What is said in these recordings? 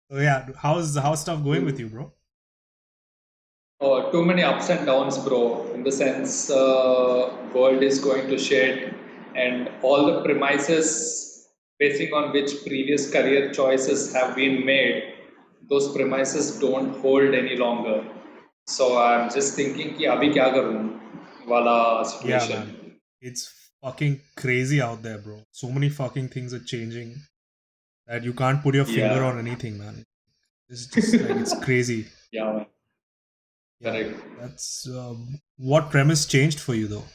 So yeah, how's stuff going with you, bro? Oh, too many ups and downs, bro. In the sense, world is going to shit, and all the premises basing on which previous career choices have been made, those premises don't hold any longer. So I'm just thinking कि अभी क्या करूँ वाला Yeah, situation. man. It's fucking crazy out there, bro. So many fucking things are changing that you can't put your finger Yeah, on anything, man. It's just like it's crazy. yeah, Yeah, correct. that's what premise changed for you though.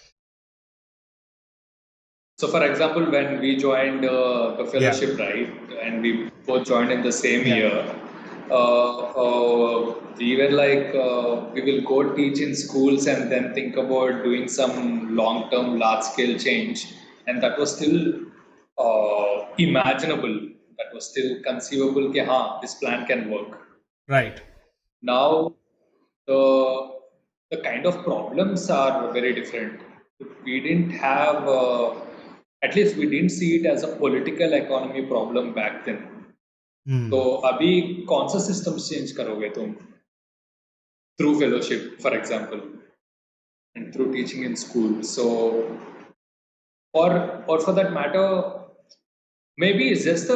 So, for example, when we joined the Yeah, fellowship, right, and we both joined in the same yeah, year, we were like, we will go teach in schools and then think about doing some long term, large scale change. And that was still imaginable, that was still conceivable, कि हाँ, this plan can work. right. Now, the the kind of problems are very different. We didn't have, at least we didn't see it as a political economy problem back then. तो Hmm. अभी कौन सा systems change करोगे तुम through fellowship, for example, and through teaching in school. So, or for that matter, maybe it's just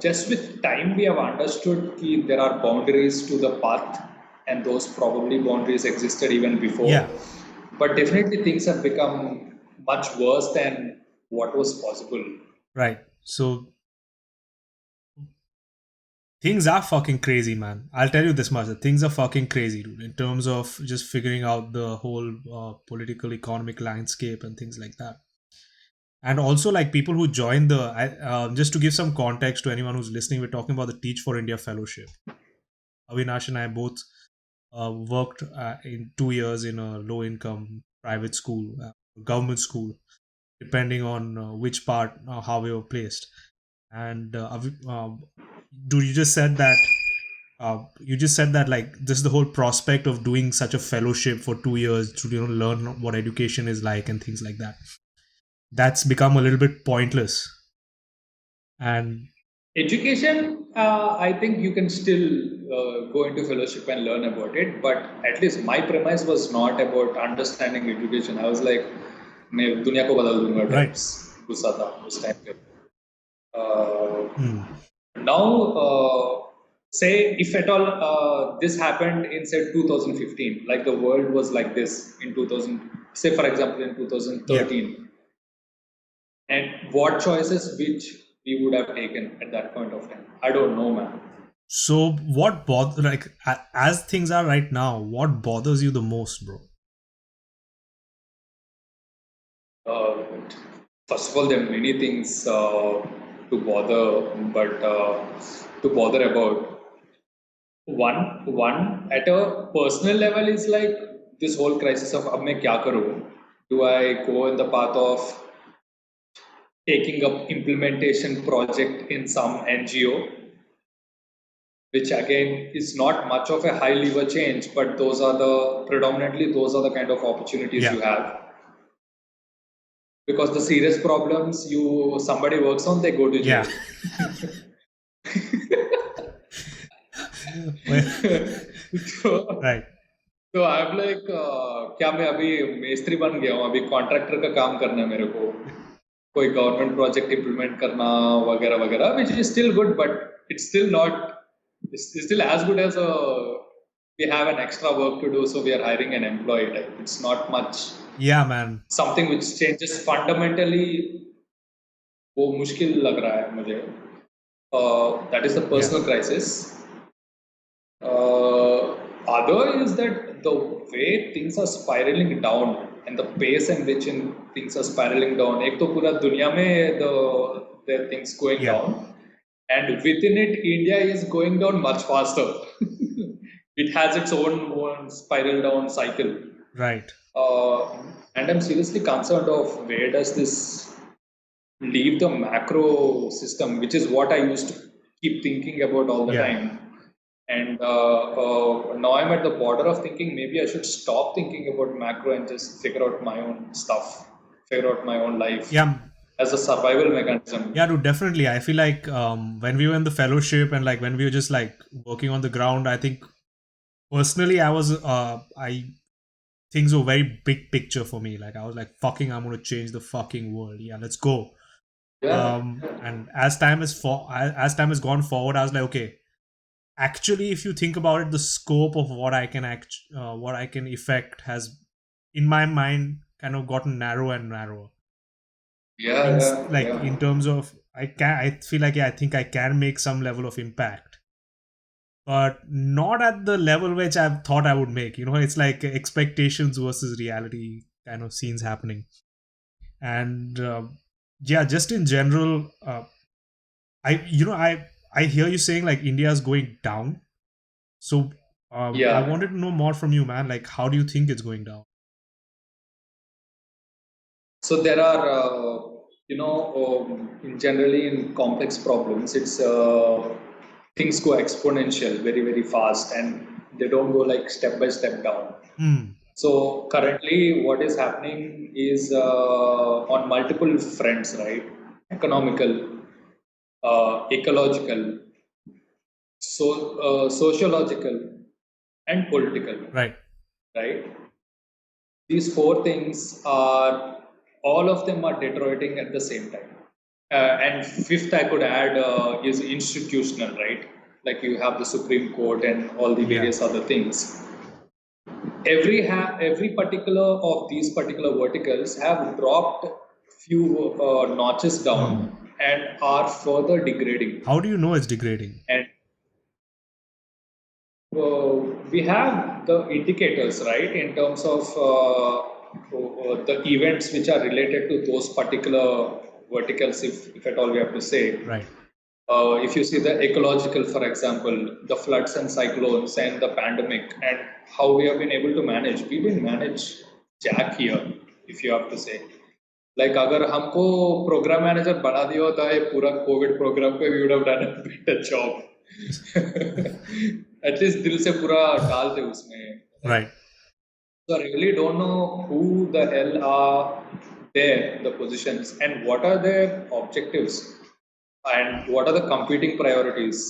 just with time we have understood that there are boundaries to the path, and those probably boundaries existed even Yeah, before. But definitely things have become much worse than what was possible. right. So things are fucking crazy, man. I'll tell you this much: that things are fucking crazy, dude. In terms of just figuring out the whole political, economic landscape and things like that. And also, like people who join just to give some context to anyone who's listening, we're talking about the Teach for India Fellowship. Avinash and I both worked in 2 years in a low income private school, government school, depending on which part, how we were placed. And do you just said that like this is the whole prospect of doing such a fellowship for 2 years to learn what education is like and things like that. That's become a little bit pointless. And Education, I think you can still go into fellowship and learn about it, but at least my premise was not about understanding education. I was like, मैं दुनिया को बदल दूंगा right. types गुस्सा था उस time पे. Uh, Hmm. Now, say if at all this happened in say 2015, like the world was like this in 2000, say for example in Yeah. 2013, and what choices which we would have taken at that point of time, I don't know, man. So what bother like as things are right now, what bothers you the most, bro? uh, First of all, there are many things to bother, but to bother about. One at a personal level is like this whole crisis of अब मैं क्या करूँ? Do I go in the path of taking up implementation project in some NGO, which again is not much of a high lever change, but those are the predominantly those are the kind of opportunities Yeah. you have, because the serious problems you somebody works on, they go to Yeah. jail. Well, so, right. तो I am like क्या मैं अभी मेस्त्री बन गया हूँ, अभी contractor का काम करना है मेरे को, कोई गवर्नमेंट प्रोजेक्ट इंप्लीमेंट करना वगैरह वगैरह, which is still good but it's still not, it's still as good as a we have an extra work to do, so we are hiring an employee type. It's not much Yeah, man. something which changes fundamentally. वो मुश्किल लग रहा है मुझे. That is the Yeah. personal crisis. Other is that the way things are spiraling down and the pace in which things are spiraling down. एक तो पूरा दुनिया में the things going Yeah. down, and within it, India is going down much faster. It has its own spiral down cycle, Right. uh, and I'm seriously concerned of where does this leave the macro system, which is what I used to keep thinking about all the Yeah. time. And now I'm at the border of thinking maybe I should stop thinking about macro and just figure out my own stuff, figure out my own life. Yeah. as a survival mechanism. Yeah, dude, definitely. I feel like when we were in the fellowship and like when we were just like working on the ground, I think personally I things were very big picture for me. Like I was like, fucking, I'm gonna change the fucking world. Yeah, let's go. Yeah, And as time has gone forward, I was like, okay, actually, if you think about it, the scope of what I can effect has, in my mind, kind of gotten narrower and narrower. yeah, Things yeah, like yeah. in terms of I feel like, yeah, I think I can make some level of impact, but not at the level which I thought I would make. It's like expectations versus reality kind of scenes happening. And yeah, just in general, I hear you saying like India is going down. So I Yeah. wanted to know more from you, man. Like, how do you think it's going down? So there are, in generally in complex problems, it's things go exponential very, very fast, and they don't go like step by step down. Hmm. So currently, what is happening is on multiple fronts, right? Economical, ecological, sociological, and political, Right. right? These four things are, all of them are deteriorating at the same time. And fifth, I could add is institutional, right? Like you have the Supreme Court and all the Yeah. various other things. Every particular of these particular verticals have dropped few notches Hmm. down and are further degrading. How do you know it's degrading? And we have the indicators, right, in terms of the events which are related to those particular verticals, if at all we have to say. Right. If you see the ecological, for example, the floods and cyclones and the pandemic, and how we have been able to manage, we didn't manage jack here, if you have to say. Like अगर हमको program manager बना दिया होता है पूरा Covid programme पे, we would have done a better job. At least दिल से पूरा डाल दे उसमें. Like, Right. so I really don't know who the hell are there, the positions, and what are their objectives, and what are the competing priorities.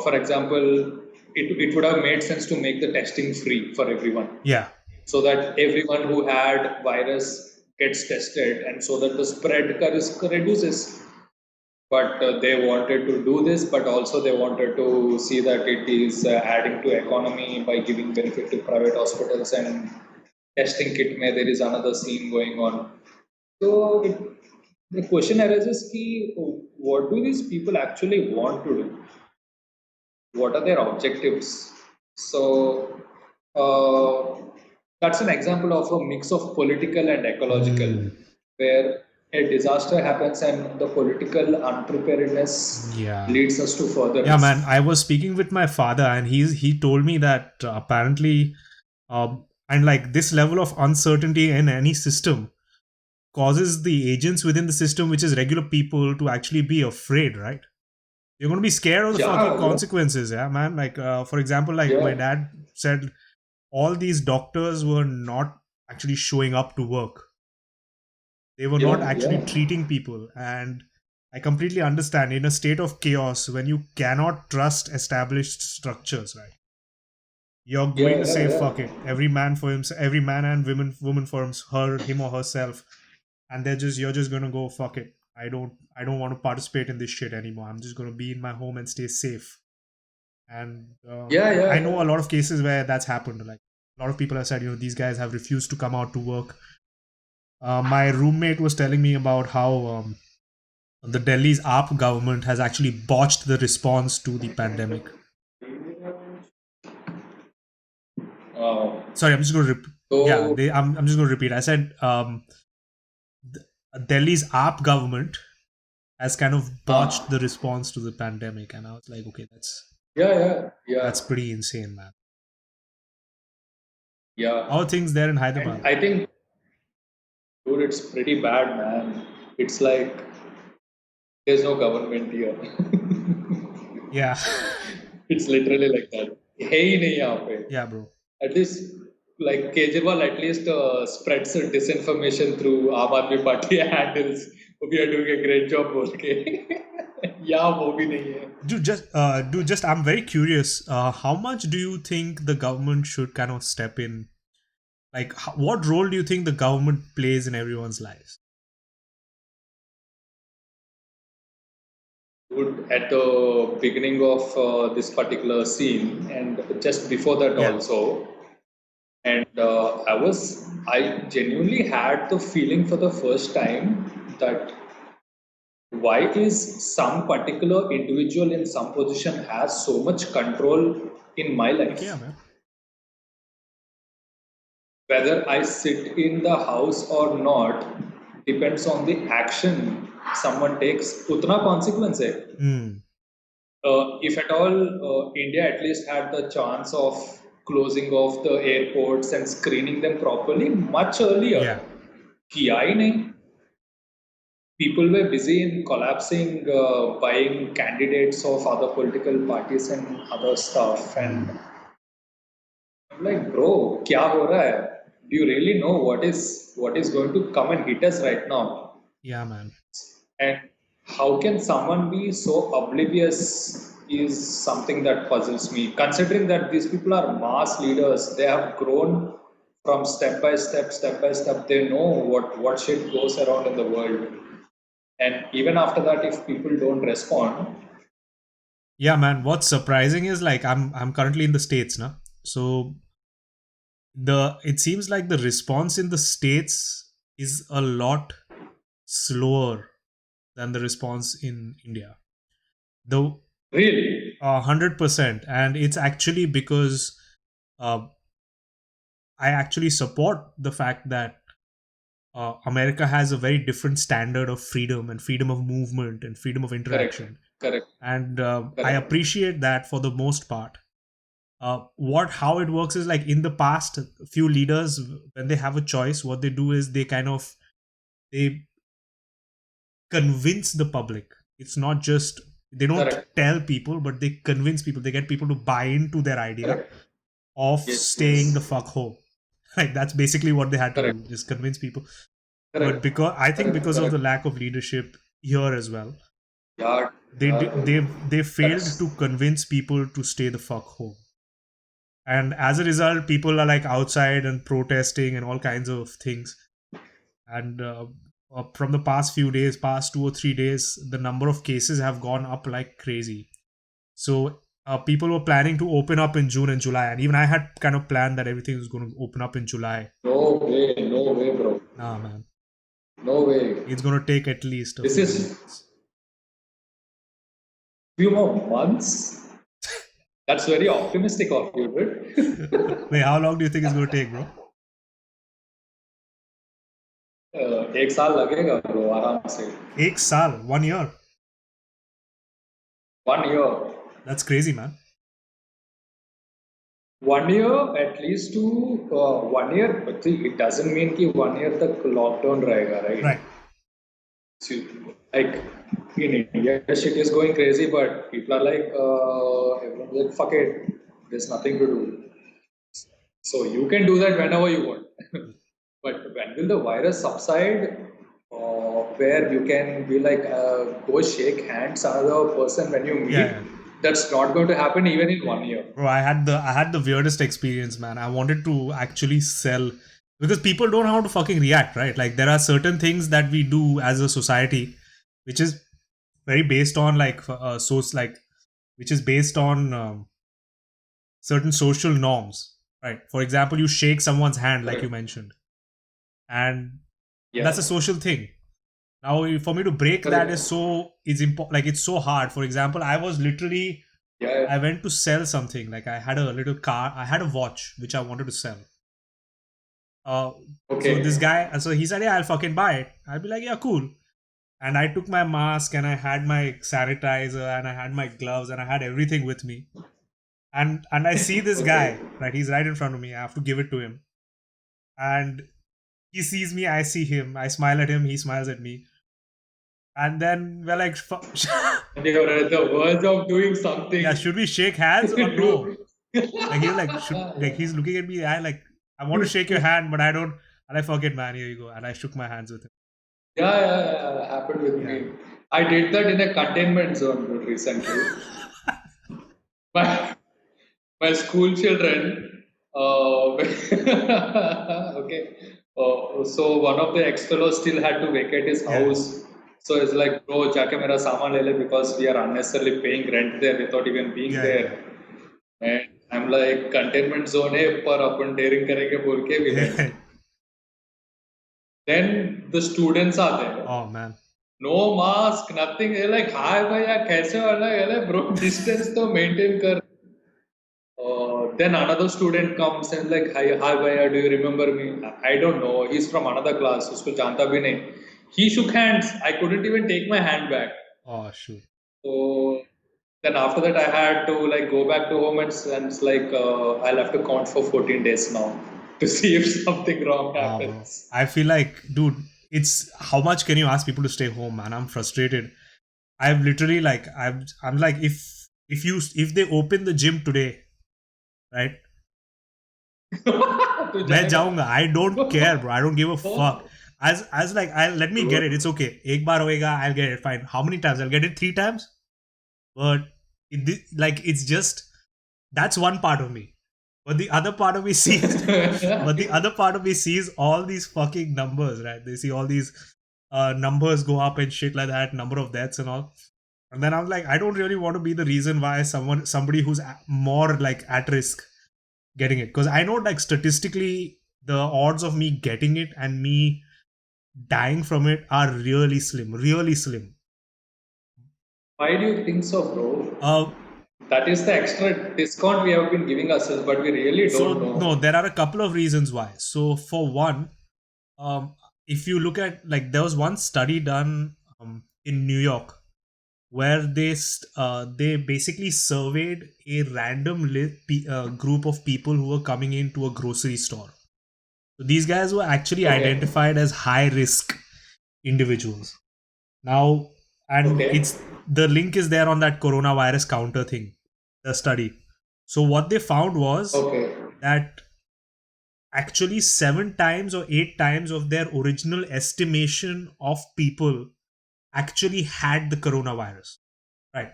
For example, it would have made sense to make the testing free for everyone, Yeah. so that everyone who had virus gets tested, and so that the spread risk reduces. But they wanted to do this, but also they wanted to see that it is adding to economy by giving benefit to private hospitals, and testing kit may there is another scene going on. So the question arises ki, what do these people actually want to do? What are their objectives? So that's an example of a mix of political and ecological, Hmm. where a disaster happens and the political unpreparedness Yeah. leads us to further Yeah, man. risk. I was speaking with my father, and he told me that apparently, and like this level of uncertainty in any system causes the agents within the system, which is regular people, to actually be afraid. Right? You're gonna be scared of the fucking Yeah, yeah, consequences. Yeah, man. Like, for example, like my yeah, dad said, all these doctors were not actually showing up to work. They were not yeah, actually yeah, treating people. And I completely understand, in a state of chaos, when you cannot trust established structures, right? You're going yeah, to yeah, say yeah. fuck it. Every man for himself, every man and woman for him or herself, and you're just gonna go fuck it. I don't want to participate in this shit anymore. I'm just gonna be in my home and stay safe. And Yeah, I yeah, know yeah. a lot of cases where that's happened. Like a lot of people have said, these guys have refused to come out to work. My roommate was telling me about how the Delhi's AAP government has actually botched the response to the pandemic. Uh, Sorry, I'm just going to yeah, so I'm just going to repeat. I said Delhi's AAP government has kind of botched the response to the pandemic, and I was like, okay, yeah, yeah, that's yeah, pretty insane, man. yeah. How are things there in Hyderabad? And I think, dude, it's pretty bad, man. It's like there's no government here. Yeah, It's literally like that. है ही नहीं यहाँ पे. yeah, bro. At least like Kejriwal at least spreads disinformation through Aam Aadmi Party handles. We are doing a great job बोल के या वो भी नहीं है. I'm very curious. How much do you think the government should kind of step in? Like, what role do you think the government plays in everyone's lives? Good at the beginning of this particular scene and just before that Yeah. also. And I genuinely had the feeling for the first time that why is some particular individual in some position has so much control in my life? Yeah, man. Whether I sit in the house or not depends on the action someone takes. Utna consequence hai. Mm. If at all India at least had the chance of closing off the airports and screening them properly much earlier, Yeah. किया ही नहीं. People were busy in collapsing, buying candidates of other political parties and other stuff. And I'm like, bro, kya ho raha hai? Do you really know what is going to come and hit us right now? Yeah, man. And how can someone be so oblivious is something that puzzles me. Considering that these people are mass leaders, they have grown from step by step. They know what shit goes around in the world. And even after that, if people don't respond, Yeah, man. What's surprising is like I'm currently in the States now. So it seems like the response in the States is a lot slower than the response in India. Though really, 100%, and it's actually because I actually support the fact that America has a very different standard of freedom and freedom of movement and freedom of interaction. correct. And I appreciate that for the most part. How it works is like in the past, few leaders, when they have a choice, what they do is they convince the public. It's not just they don't Correct. tell people, but they convince people. They get people to buy into their idea Correct. of Yes, staying yes. the fuck home. Like that's basically what they had to Correct. do, just convince people. Correct. But I think because of Correct. the lack of leadership here as well, Yeah, they failed that's- to convince people to stay the fuck home. And as a result, people are like outside and protesting and all kinds of things. And from the past 2 or 3 days, the number of cases have gone up like crazy. So people were planning to open up in June and July, and even I had kind of planned that everything was going to open up in July. no way, bro. Nah, man, No way. it's going to take at least a This few is- months. Few more months. That's very optimistic of you, dude. Wait, how long do you think it's going to take, bro? एक साल लगेगा bro आराम से. 1 saal, 1 year. 1 year. That's crazy, man. 1 year at least to 1 year. But see, it doesn't mean कि 1 year तक lockdown रहेगा, right? Right. So, like in India, shit is going crazy, but people are like, everyone's like, fuck it, there's nothing to do. So you can do that whenever you want. But when will the virus subside? Where you can be like, go shake hands another person when you meet. Yeah. That's not going to happen even in 1 year. Bro, I had the weirdest experience, man. I wanted to actually sell because people don't know how to fucking react, right? Like there are certain things that we do as a society, which is very based on which is based on certain social norms, right? For example, you shake someone's hand, like you mentioned, and Yeah. that's a social thing. Now, for me to break that is it's so hard. For example, I was literally Yeah. I went to sell something. Like I had a little car, I had a watch which I wanted to sell. Okay. So this guy, so he said, "Yeah, I'll fucking buy it." I'll be like, "Yeah, cool." And I took my mask and I had my sanitizer and I had my gloves and I had everything with me. And I see this guy, right? He's right in front of me. I have to give it to him. And he sees me, I see him. I smile at him, he smiles at me. And then we're like, And you're at the verge of doing something. yeah, should we shake hands or no? Like he's like, he's looking at me. I like, I want to shake your hand, but I don't. And I forget, man. Here you go. And I shook my hands with him. Yeah, happened with Yeah. me. I did that in a containment zone dude, recently. My my school children, okay. So one of the ex-fellows still had to vacate his Yeah. house. So it's like, bro, jaake mera saman le le because we are unnecessarily paying rent there without even being there. Yeah. And I'm like, containment zone hai, par apan daring karenge bol ke we Yeah. went. Then the students are there. Oh man. No mask, nothing. They're like, hi bhaiya, kaise ho? Like, bro, distance to maintain kar. Then another student comes and like, hi bhaiya, do you remember me? I don't know. He's from another class. Usko janta bhi nahi. He shook hands. I couldn't even take my hand back. Oh shoot. So then after that, I had to like go back to home and it's like I'll have to count for 14 days now to see if something wrong Wow, bro. happens. I feel like, dude, it's how much can you ask people to stay home, man? I'm frustrated. I've literally like I'm like if they open the gym today, right? तो मैं जाएगा जाऊंगा. I don't care, bro. I don't give a fuck. As like I let me get it. It's okay. एक बार होएगा, I'll get it. Fine. How many times? I'll get it 3 times. But like it's just that's one part of me. But the other part of me sees but the other part of me sees all these fucking numbers, right? They see all these numbers go up and shit like that, number of deaths and all. And then I'm like, I don't really want to be the reason why somebody who's more like at risk getting it. Because I know like statistically the odds of me getting it and me dying from it are really slim, really slim. Why do you think so, bro? Uh, That is the extra discount we have been giving ourselves, but we really so don't know. no, there are a couple of reasons why. So for one, if you look at like there was one study done in New York where they basically surveyed a random group of people who were coming into a grocery store. So these guys were actually Okay. identified as high risk individuals. Now, and Okay. it's the link is there on that coronavirus counter thing, the study. So what they found was Okay. that actually 7 times or 8 times of their original estimation of people actually had the coronavirus, right?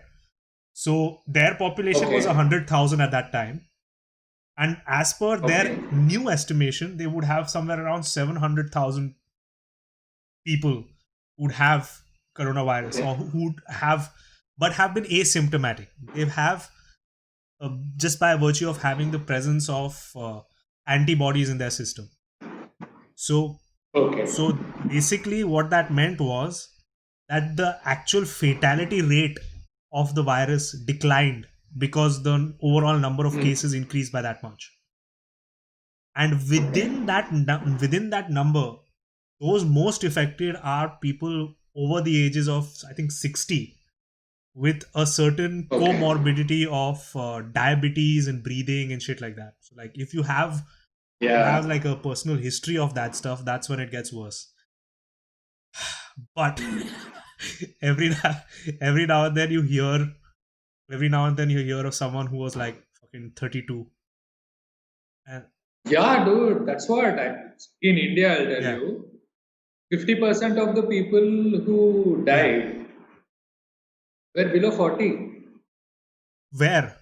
So their population was Okay. 100,000 at that time, and as per their Okay. new estimation they would have somewhere around 700,000 people would have coronavirus Okay. or who would have but have been asymptomatic. They have just by virtue of having the presence of antibodies in their system. So Okay. so basically what that meant was that the actual fatality rate of the virus declined because the overall number of cases increased by that much. And within that number, those most affected are people over the ages of I think 60 with a certain Okay. comorbidity of diabetes and breathing and shit like that. So like if you have Yeah. like a personal history of that stuff, that's when it gets worse. But every now, every now and then you hear of someone who was like fucking 32 and Yeah, dude. That's what in India, I'll tell yeah, you. 50% of the people who yeah. died were below 40 Where?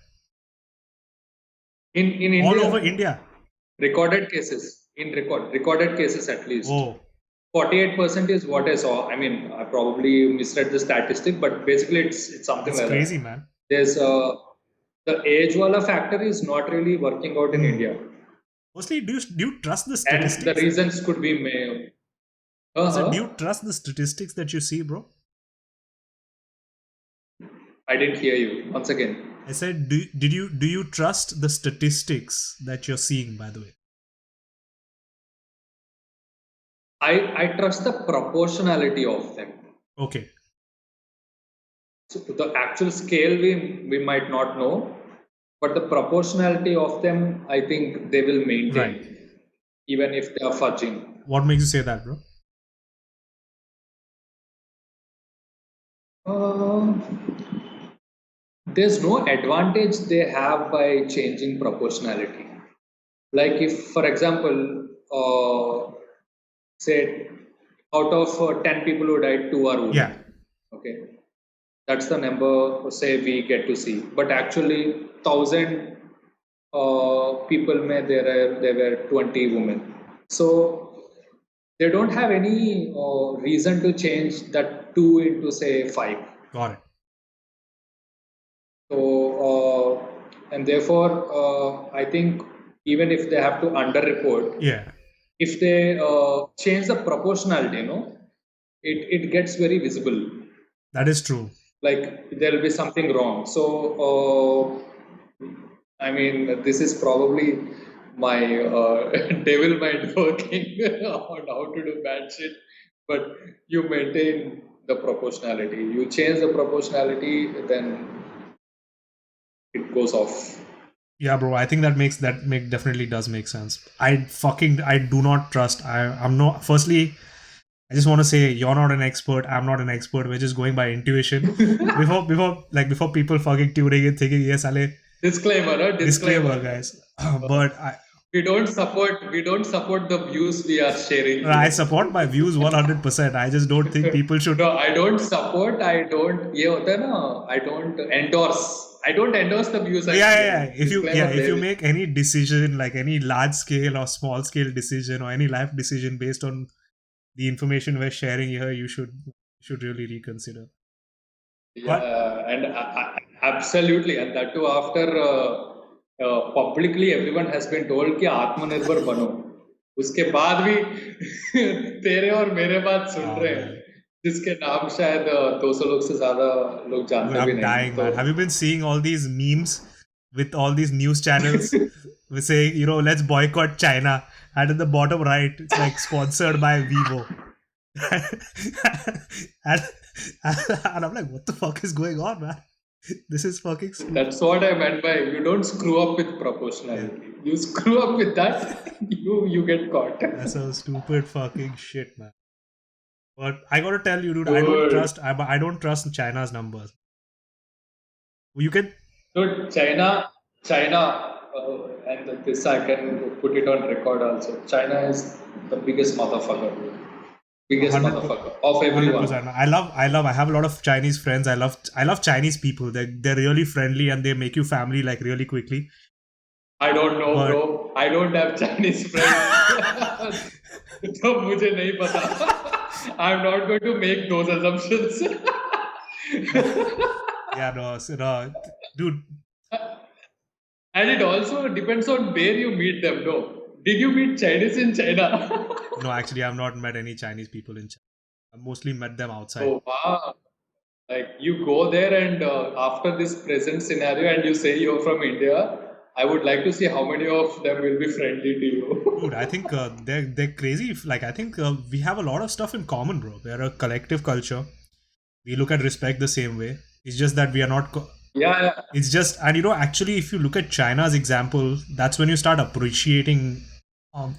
in All India. over India. Recorded cases recorded cases at least. Oh, 48% is what I saw. I mean, I probably misread the statistic, but basically it's something that's like crazy, that. man. There's the age wala factor is not really working out in India, Mostly, do you trust the and the statistics? reasons could be I said, do uh-huh. you trust the statistics that you see, bro? I didn't hear you once again. I said, do you trust the statistics that you're seeing? By the way, I trust the proportionality of them. okay, So the actual scale we might not know, but the proportionality of them, I think they will maintain, right. even if they are fudging. What makes you say that, bro? Uh, there's no advantage they have by changing proportionality. Like if, for example, say out of 10 people who died, 2 are Yeah, women. Okay, that's the number. Say we get to see, but actually, 1,000 people there were 20 women. So they don't have any reason to change that two into say five. got it. So, and therefore, I think even if they have to underreport, Yeah, if they change the proportionality, it gets very visible. that is true. Like there will be something wrong. So, I mean, this is probably my devil mind working on how to do bad shit. But you maintain the proportionality. You change the proportionality, then it goes off. Yeah, bro. I think that make definitely does make sense. I do not trust. I'm not. Firstly, I just want to say you're not an expert. I'm not an expert. We're just going by intuition. Before people fucking tuning in thinking yes, Ale, Disclaimer, disclaimer, disclaimer. guys. But We don't support the views we are sharing I here. support my views 100%. I just don't think people should. No, I don't support. I don't. ये होता है ना. I don't endorse. I don't endorse the views Yeah, I yeah, share. yeah. Disclaimer If you there. make any decision, like any large scale or small scale decision or any life decision based on the information we're sharing here, you should really reconsider. But Yeah, and absolutely, and that too after publicly everyone has been told कि आत्मनिर्भर बनो. उसके बाद भी तेरे और मेरे बात सुन oh रहे हैं, man, जिसके नाम शायद 200 लोग से ज्यादा लोग dude, जानते भी I'm नहीं. dying, तो man. Have you been seeing all these memes with all these news channels with saying, let's boycott China, and in the bottom right, it's like sponsored by Vivo. and, and I'm like, what the fuck is going on, man? This is fucking stupid. that's what I meant by you don't screw up with proportionality. You screw up with that, you get caught. That's a stupid fucking shit, man. But I gotta tell you, dude, Good. I don't trust China's numbers. You can. Dude, and this I can put it on record also. China is the biggest motherfucker, dude. Biggest 100%. motherfucker of everyone. 100%. I have a lot of Chinese friends. I love Chinese people. They're really friendly and they make you family like really quickly. I don't know, But bro. I don't have Chinese friends. तो मुझे नहीं पता. I'm not going to make those assumptions. yeah, no, dude. And it also depends on where you meet them. No, did you meet Chinese in China? No, actually, I've not met any Chinese people in China. I've mostly met them outside. Oh wow! Like you go there and after this present scenario, and you say you're from India. I would like to see how many of them will be friendly to you. Dude, I think they're crazy. Like I think we have a lot of stuff in common, bro. We're a collective culture. We look at respect the same way. It's just that we are not. Yeah, It's just, and actually, if you look at China's example, that's when you start appreciating.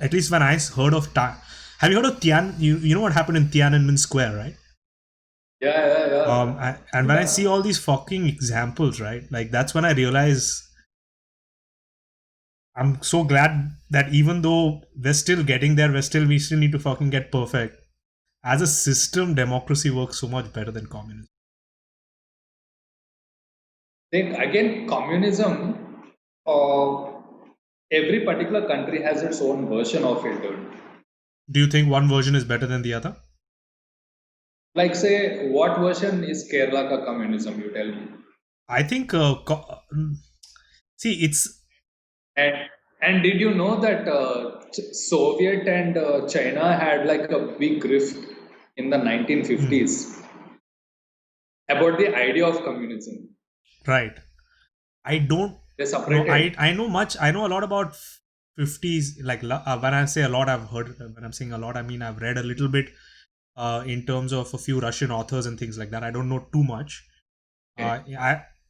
At least when I heard of have you heard of Tian? You know what happened in Tiananmen Square, right? yeah. And when I see all these fucking examples, right, like that's when I realize I'm so glad that even though we're still getting there, we still need to fucking get perfect. As a system, democracy works so much better than communism. Then again, communism. Every particular country has its own version of it, dude. Do you think one version is better than the other? Like, say, what version is Kerala ka communism? You tell me. I think. See, it's. And and did you know that Soviet and China had like a big rift in the 1950s about the idea of communism? Right. I don't They know. separated. I know much. I know a lot about 50s. Like when I say a lot, I've heard. When I'm saying a lot, I mean I've read a little bit in terms of a few Russian authors and things like that. I don't know too much.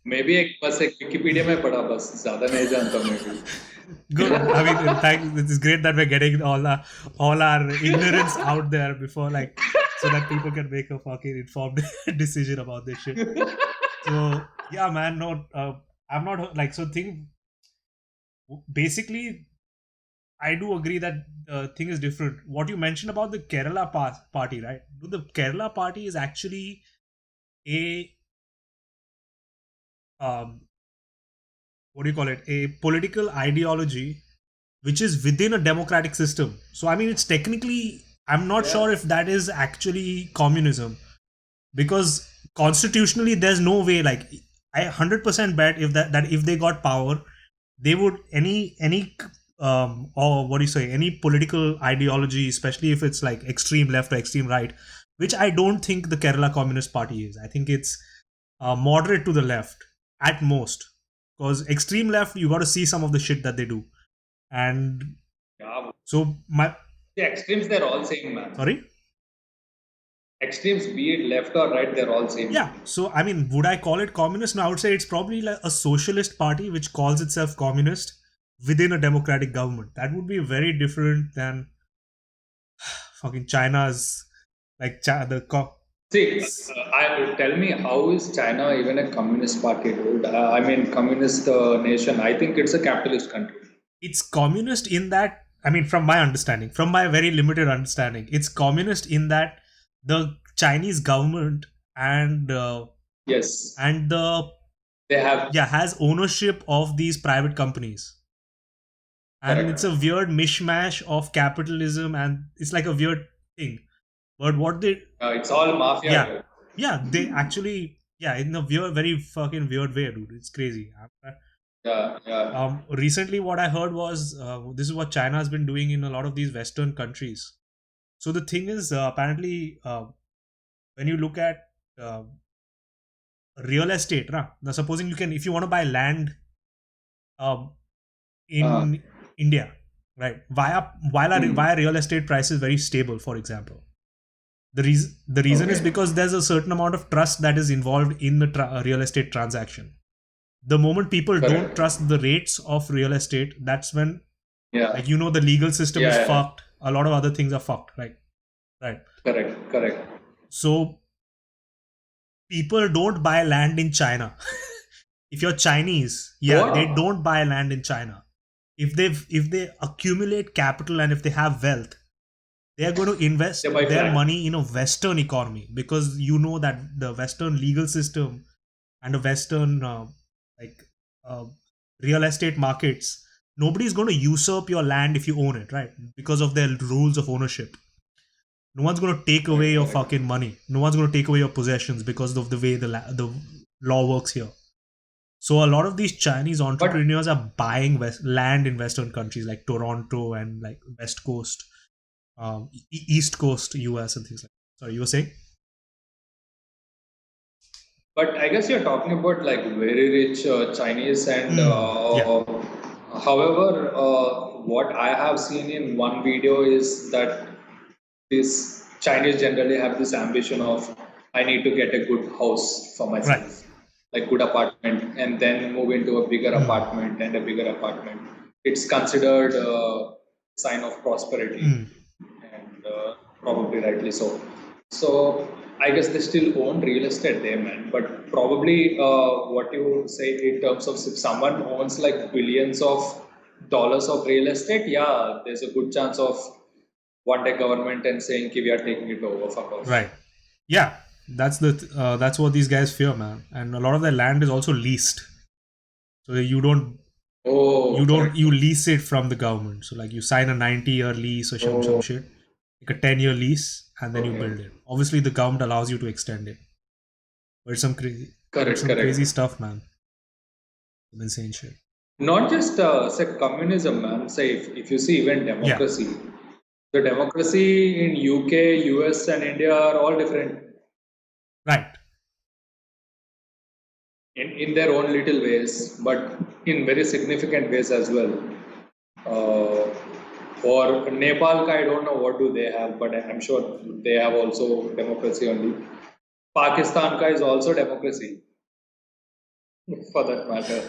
Maybe बस एक Wikipedia में पढ़ा बस ज़्यादा नहीं जानता मैं भी. Good. I mean, it's great that we're getting all our ignorance out there before, like, so that people can make a fucking informed decision about this shit. So yeah, man. No, I'm not like so. Basically, I do agree that the thing is different. What you mentioned about the Kerala party, right? The Kerala party is actually a um, what do you call it? A political ideology which is within a democratic system. So I mean, it's technically, I'm not Yeah. sure if that is actually communism, because constitutionally there's no way. Like I 100% bet if that if they got power, they would any or what do you say, any political ideology, especially if it's like extreme left or extreme right, which I don't think the Kerala Communist Party is. I think it's moderate to the left at most, because extreme left, you got to see some of the shit that they do. And Yeah. so my The extremes, they're all same, man. sorry. Extremes, be it left or right, they're all same. Yeah, so I mean, would I call it communist? No, I would say it's probably like a socialist party which calls itself communist within a democratic government. That would be very different than fucking China's, like See, tell me, how is China even a communist party, dude? I mean, communist nation. I think it's a capitalist country. it's communist in that, I mean, from my understanding, from my very limited understanding, it's communist in that the Chinese government Yes, and the they have. yeah has ownership of these private companies, and it's Correct. a weird mishmash of capitalism, and it's like a weird thing. But what they It's all mafia yeah here. yeah they actually, yeah, in a weird, very fucking weird way, dude. It's crazy. Yeah, yeah. Recently what I heard was this is what China has been doing in a lot of these Western countries. So the thing is, apparently, when you look at uh, real estate, now supposing you can, if you want to buy land um, Uh, in India, right, hmm. why real estate price is very stable, for example. The reason is Okay. because there's a certain amount of trust that is involved in the real estate transaction. The moment people don't Correct. trust the rates of real estate, that's when, Yeah. like, the legal system is Yeah, yeah. fucked. A lot of other things are fucked, right. Correct. Correct. So people don't buy land in China. If you're Chinese, yeah, they What? don't buy land in China. If they accumulate capital and if they have wealth, they are going to They invest buy their flat. money in a Western economy, because you know that the Western legal system and the Western like uh, real estate markets, nobody's going to usurp your land if you own it, right? Because of their rules of ownership. No one's going to take away Correct. your Correct. fucking money. No one's going to take away your possessions because of the way the law works here. So a lot of these Chinese But entrepreneurs are buying land in Western countries like Toronto and like West Coast, East Coast, US, and things like that. Sorry, you were saying? but I guess you're talking about like very rich Chinese, and Yeah, however, what I have seen in one video is that these Chinese generally have this ambition of, I need to get a good house for right. myself, like good apartment, and then move into a bigger Mm, apartment and a bigger apartment. It's considered a sign of prosperity, mm. and probably rightly so. So I guess they still own real estate there, man. But probably what you say in terms of, if someone owns like billions of dollars of real estate, yeah, there's a good chance of one day government and saying, "Ki, we are taking it over, fuck off." Right. Yeah, that's what these guys fear, man. And a lot of their land is also leased, so Oh, correct. you lease it from the government. So like you sign a 90-year lease or some Oh, shit, like a 10-year lease, and then you okay. build it. Obviously, the government allows you to extend it, but it's Correct, some crazy correct. stuff, man. Some insane shit. Not just say communism, man. Say if you see even Yeah. democracy, the democracy in UK, US, and India are all different Right. in their own little ways, but in very significant ways as well. For Nepal, I don't know what do they have, but I'm sure they have also democracy only. Pakistan ka is also democracy, for that matter.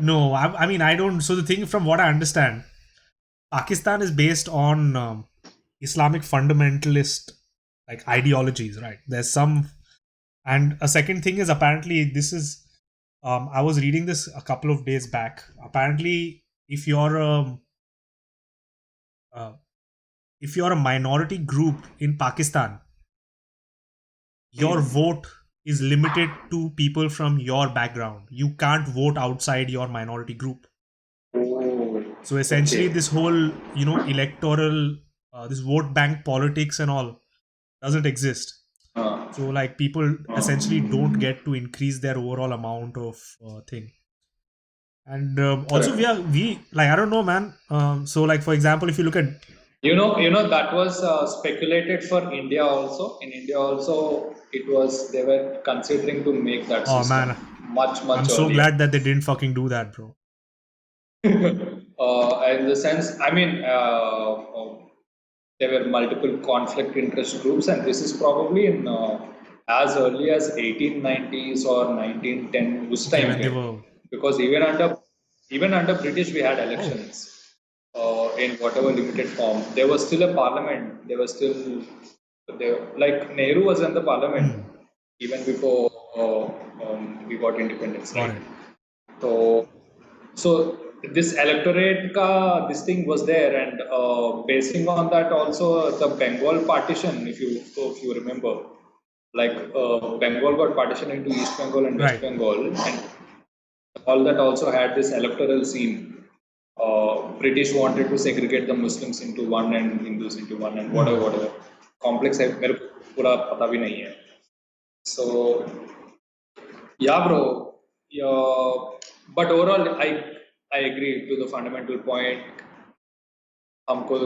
No, I mean I don't. So the thing, from what I understand, Pakistan is based on Islamic fundamentalist like ideologies, right? There's some, and a second thing is, apparently this is I was reading this a couple of days back. Apparently, if you're uh, if you're a minority group in Pakistan, your vote is limited to people from your background. You can't vote outside your minority group. Oh, So essentially, okay. this whole electoral, this vote bank politics and all doesn't exist. Uh, So like people essentially don't get to increase their overall amount of thing. And also correct. we like I don't know, man. So like for example, if you look at That was speculated for India also. In India also, it was they were considering to make that oh system man, much I'm much so earlier. glad that they didn't fucking do that, bro. In the sense, I mean, there were multiple conflict interest groups, and this is probably in as early as 1890s or 1910 उस Okay, time when they पे. were Because even under British we had oh elections in whatever limited form. There was still a parliament. There was still there like Nehru was in the parliament hmm, even before we got independence, got right? it. So so this electorate ka this thing was there, and basing on that also the Bengal partition, if you remember, like Bengal got partitioned into East Bengal and West Right. Bengal, and all that also had this electoral scene. British wanted to segregate the Muslims into one and Hindus into one and whatever Hmm. whatever. Complex है मेरे को पूरा पता भी नहीं है. So yeah, bro. Yeah, but overall, I agree to the fundamental point. हमको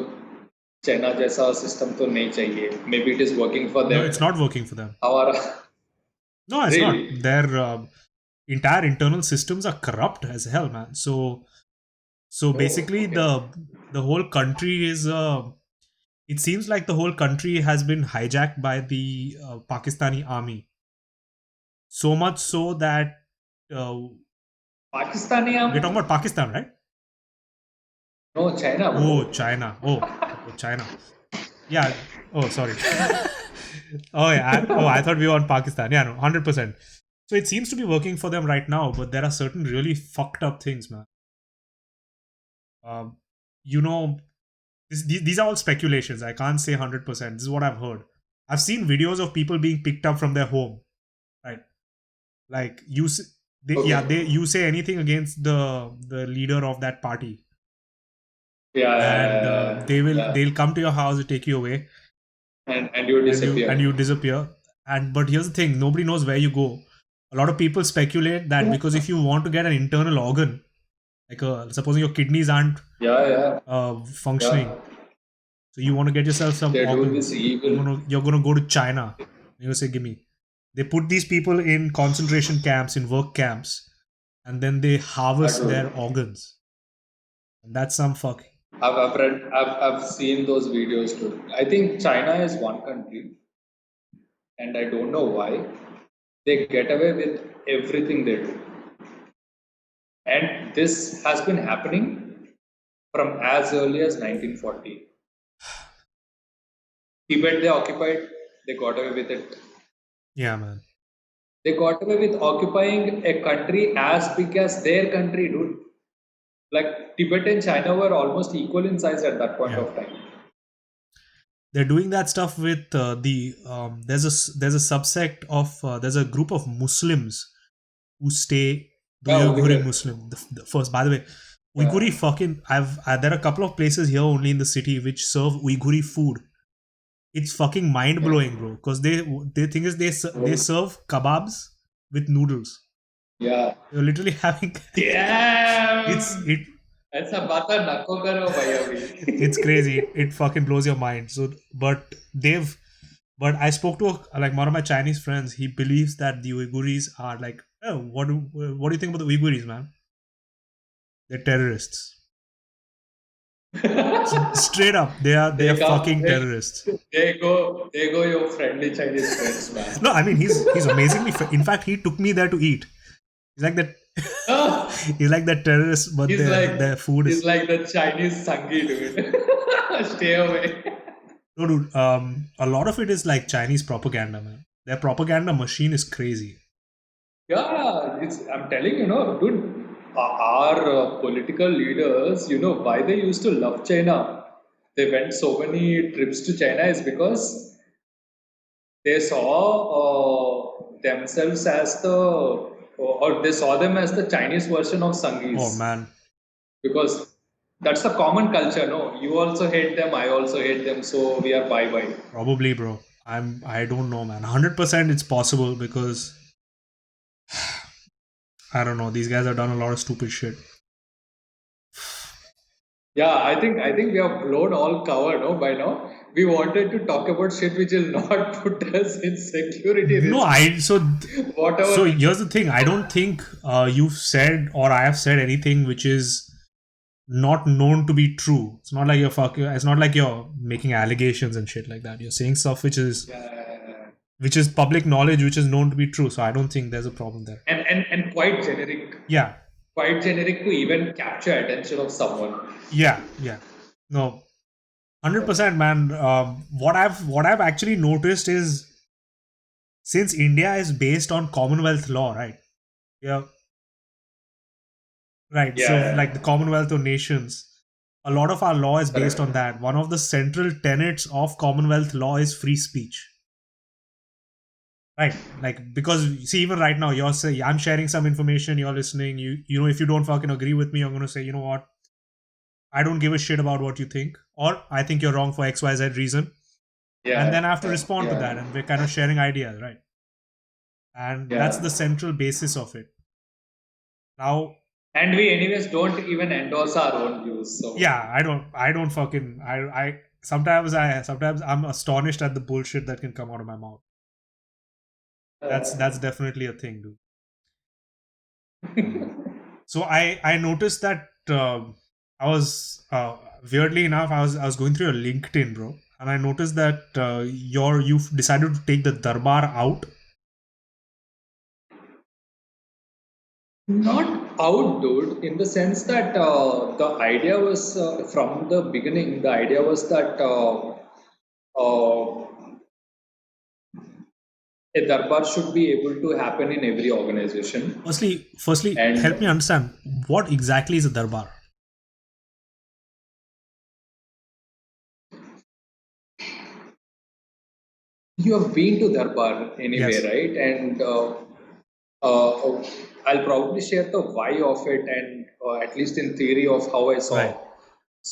China जैसा सिस्टम तो नहीं चाहिए. Maybe it is working for No, them. it's not working for them. हमारा No, it's not. really. Their entire internal systems are corrupt as hell, man. So Oh, basically, okay. the whole country is. It seems like the whole country has been hijacked by the Pakistani army. So much so that uh, Pakistani we're army? talking about Pakistan, right? No, China, Oh, bro. China. Oh, China. Yeah. Oh, sorry. Oh yeah. I thought we were on Pakistan. Yeah, no, 100%. So it seems to be working for them right now, but there are certain really fucked up things, man. Um, you know, these are all speculations. I can't say 100%. This is what I've heard. I've seen videos of people being picked up from their home, right? Like Okay. you say anything against the leader of that party, Yeah, and yeah. they'll come to your house and take you away, And you and disappear. you disappear. And but here's the thing: nobody knows where you go. A lot of people speculate that because if you want to get an internal organ, like supposing your kidneys aren't Yeah, yeah, functioning, yeah. so you want to get yourself some They do this organs. evil. You're gonna go to China. You're gonna say, "Give me." They put these people in concentration camps, in work camps, and then they harvest their Dude. organs. And that's some fucking. I've seen those videos too. I think China is one country, and I don't know why they get away with everything they do. And this has been happening from as early as 1940. Tibet they occupied, they got away with it. Yeah, man. They got away with occupying a country as big as their country, dude. Like Tibet and China were almost equal in size at that point Yeah. of time. They're doing that stuff with there's a subsect of there's a group of Muslims who stay the Yeah, Uyghuri Uyghur. Muslim. The first, by the way, Yeah. Uyghuri fucking. There are a couple of places here only in the city which serve Uyghuri food. It's fucking mind Okay. blowing, bro. Because they think is they Oh, serve kebabs with noodles. yeah. You're literally having it's Damn. it ऐसा बात नको करो भाई अभी. it's crazy. It fucking blows your mind. So, but I spoke to like one of my Chinese friends. He believes that the Uyghurs are like, oh, what do you think about the Uyghurs, man? They're terrorists. Straight up, they are they come, fucking terrorists. they go your friendly Chinese friends, man. No, I mean he's amazingly. In fact, he took me there to eat. He's like that. Ah, He's like that terrorist, but he's like their food he's is like the Chinese Sangi, dude. Stay away. no, dude. A lot of it is like Chinese propaganda, man. Their propaganda machine is crazy. Yeah, I'm telling you, dude, our political leaders, why they used to love China. they went so many trips to China is because they saw themselves as or they saw them as the Chinese version of Oh Sangees, man, because that's the common culture. No, you also hate them, I also hate them, so we are bye bye. probably, bro. I don't know, man. 100% it's possible because I don't know. These guys have done a lot of stupid shit. Yeah, I think we have blown all cover, no, by now. We wanted to talk about shit which will not put us in security No, risk. so Whatever. here's the thing. I don't think you've said or I have said anything which is not known to be true. It's not like you're fucking. It's not like you're making allegations and shit like that. You're saying stuff Yeah. which is public knowledge, which is known to be true. So I don't think there's a problem there. And quite generic. Yeah, Quite generic to even capture attention of someone. yeah. No, 100%, man. What I've actually noticed is since India is based on Commonwealth law, right? Yeah, right. So like the Yeah. Commonwealth of Nations, a lot of our law is based on Correct. that. One of the central tenets of Commonwealth law is free speech. Right, like because see, even right now, you're saying I'm sharing some information, you're listening. You know, if you don't fucking agree with me, I'm gonna say, you know what, I don't give a shit about what you think, or I think you're wrong for X Y Z reason, and then I have to respond to that, Yeah. and we're kind of sharing ideas, right? And that's the Yeah. central basis of it. Now, And we anyways don't even endorse our own views. So yeah, I don't fucking I sometimes I'm astonished at the bullshit that can come out of my mouth. That's definitely a thing, dude. So I noticed that I was weirdly enough I was going through your LinkedIn, bro, and I noticed that you've decided to take the Darbar out. not out, dude, in the sense that the idea was from the beginning, the idea was that uh, a darbar should be able to happen in every organization. Firstly, help me And understand what exactly is a Darbar. you have been to darbar anyway, Yes. right? And I'll probably share the why of it, and at least in theory of how I Right. saw.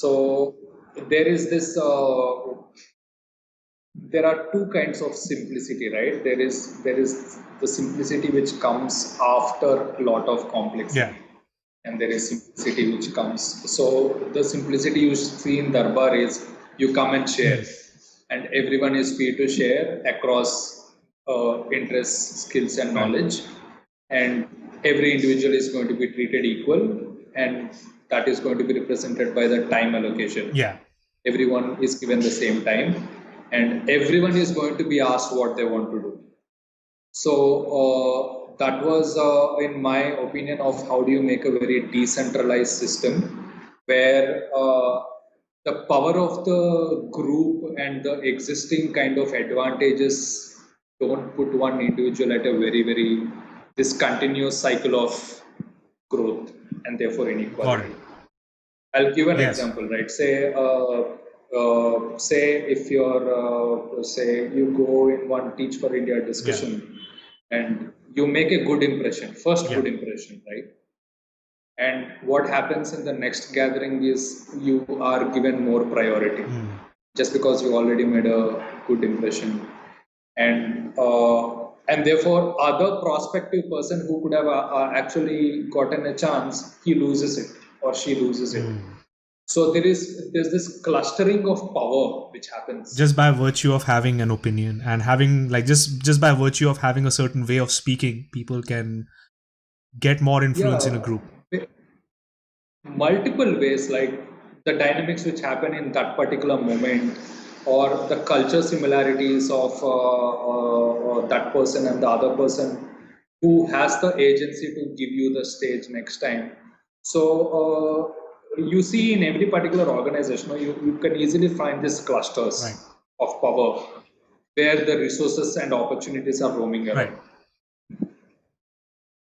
So there is this. There are two kinds of simplicity, right? There is the simplicity which comes after a lot of Yeah. complexity, and there is simplicity which comes. So the simplicity you see in darbar is you come and share, Hmm. and everyone is free to share across interests, skills, and Right. knowledge, and every individual is going to be treated equal, and that is going to be represented by the time allocation. Yeah. Everyone is given the same time, and everyone is going to be asked what they want to do. So that was in my opinion of how do you make a very decentralized system where the power of the group and the existing kind of advantages don't put one individual at a very this continuous cycle of growth and therefore Got it. inequality. I'll give an Yes. example, right? Say if you're, say you go in one Teach for India Yeah. discussion and you make a good impression, first Yeah. good impression, right? And what happens in the next gathering is you are given more priority Hmm. just because you already made a good impression, and therefore other prospective person who could have actually gotten a chance, he loses it or she loses it. Hmm. So there's this clustering of power which happens. Just by virtue of having an opinion and having like just by virtue of having a certain way of speaking, people can get more influence in a Yeah, group. multiple ways, like the dynamics which happen in that particular moment, or the culture similarities of that person and the other person who has the agency to give you the stage next time. So you see in every particular organization, you can easily find these Right. clusters of power where the resources and opportunities are roaming Right. around.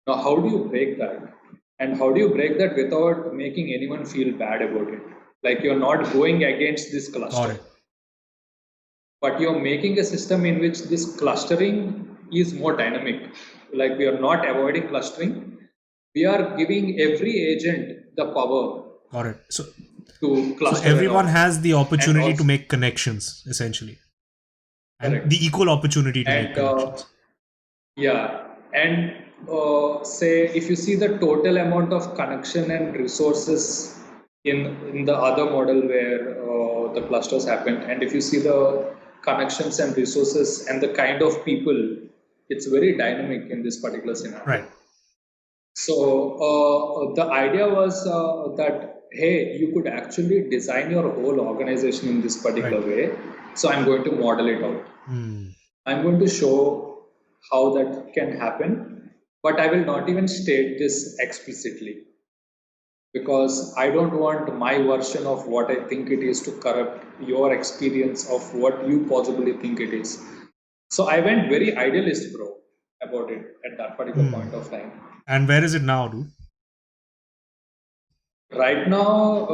Now, how do you break that? And how do you break that without making anyone feel bad about it? Like you're not going against this Got cluster, it. but you're making a system in which this clustering is more dynamic. Like we are not avoiding clustering, we are giving every agent the power Got it. to So cluster everyone around. has the And opportunity to also, make connections, essentially, and correct. the equal opportunity to make And connections. yeah, and say if you see the total amount of connection and resources in the other model where the clusters happen, and if you see the connections and resources and the kind of people, it's very dynamic in this particular scenario. Right. So the idea was that hey, you could actually design your whole organization in this particular Right. way. So I'm going to model it out. Hmm. I'm going to show how that can happen, but I will not even state this explicitly because I don't want my version of what I think it is to corrupt your experience of what you possibly think it is. So I went very idealist, bro, about it at that particular Hmm. point of time. And where is it now, dude? Right now,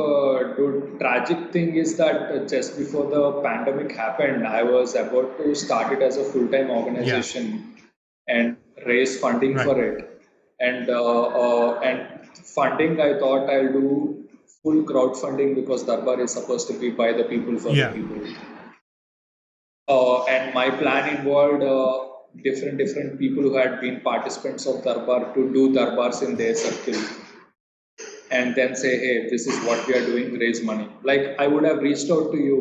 dude, tragic thing is that just before the pandemic happened, I was about to start it as a full-time Yeah. organization and raise funding Right. for it. And funding, I thought I'll do full crowdfunding because Darbar is supposed to be by the people for the Yeah. people. And my plan involved different people who had been participants of Darbar to do Darbars in their circle and then say, hey, this is what we are doing, raise money. Like I would have reached out to you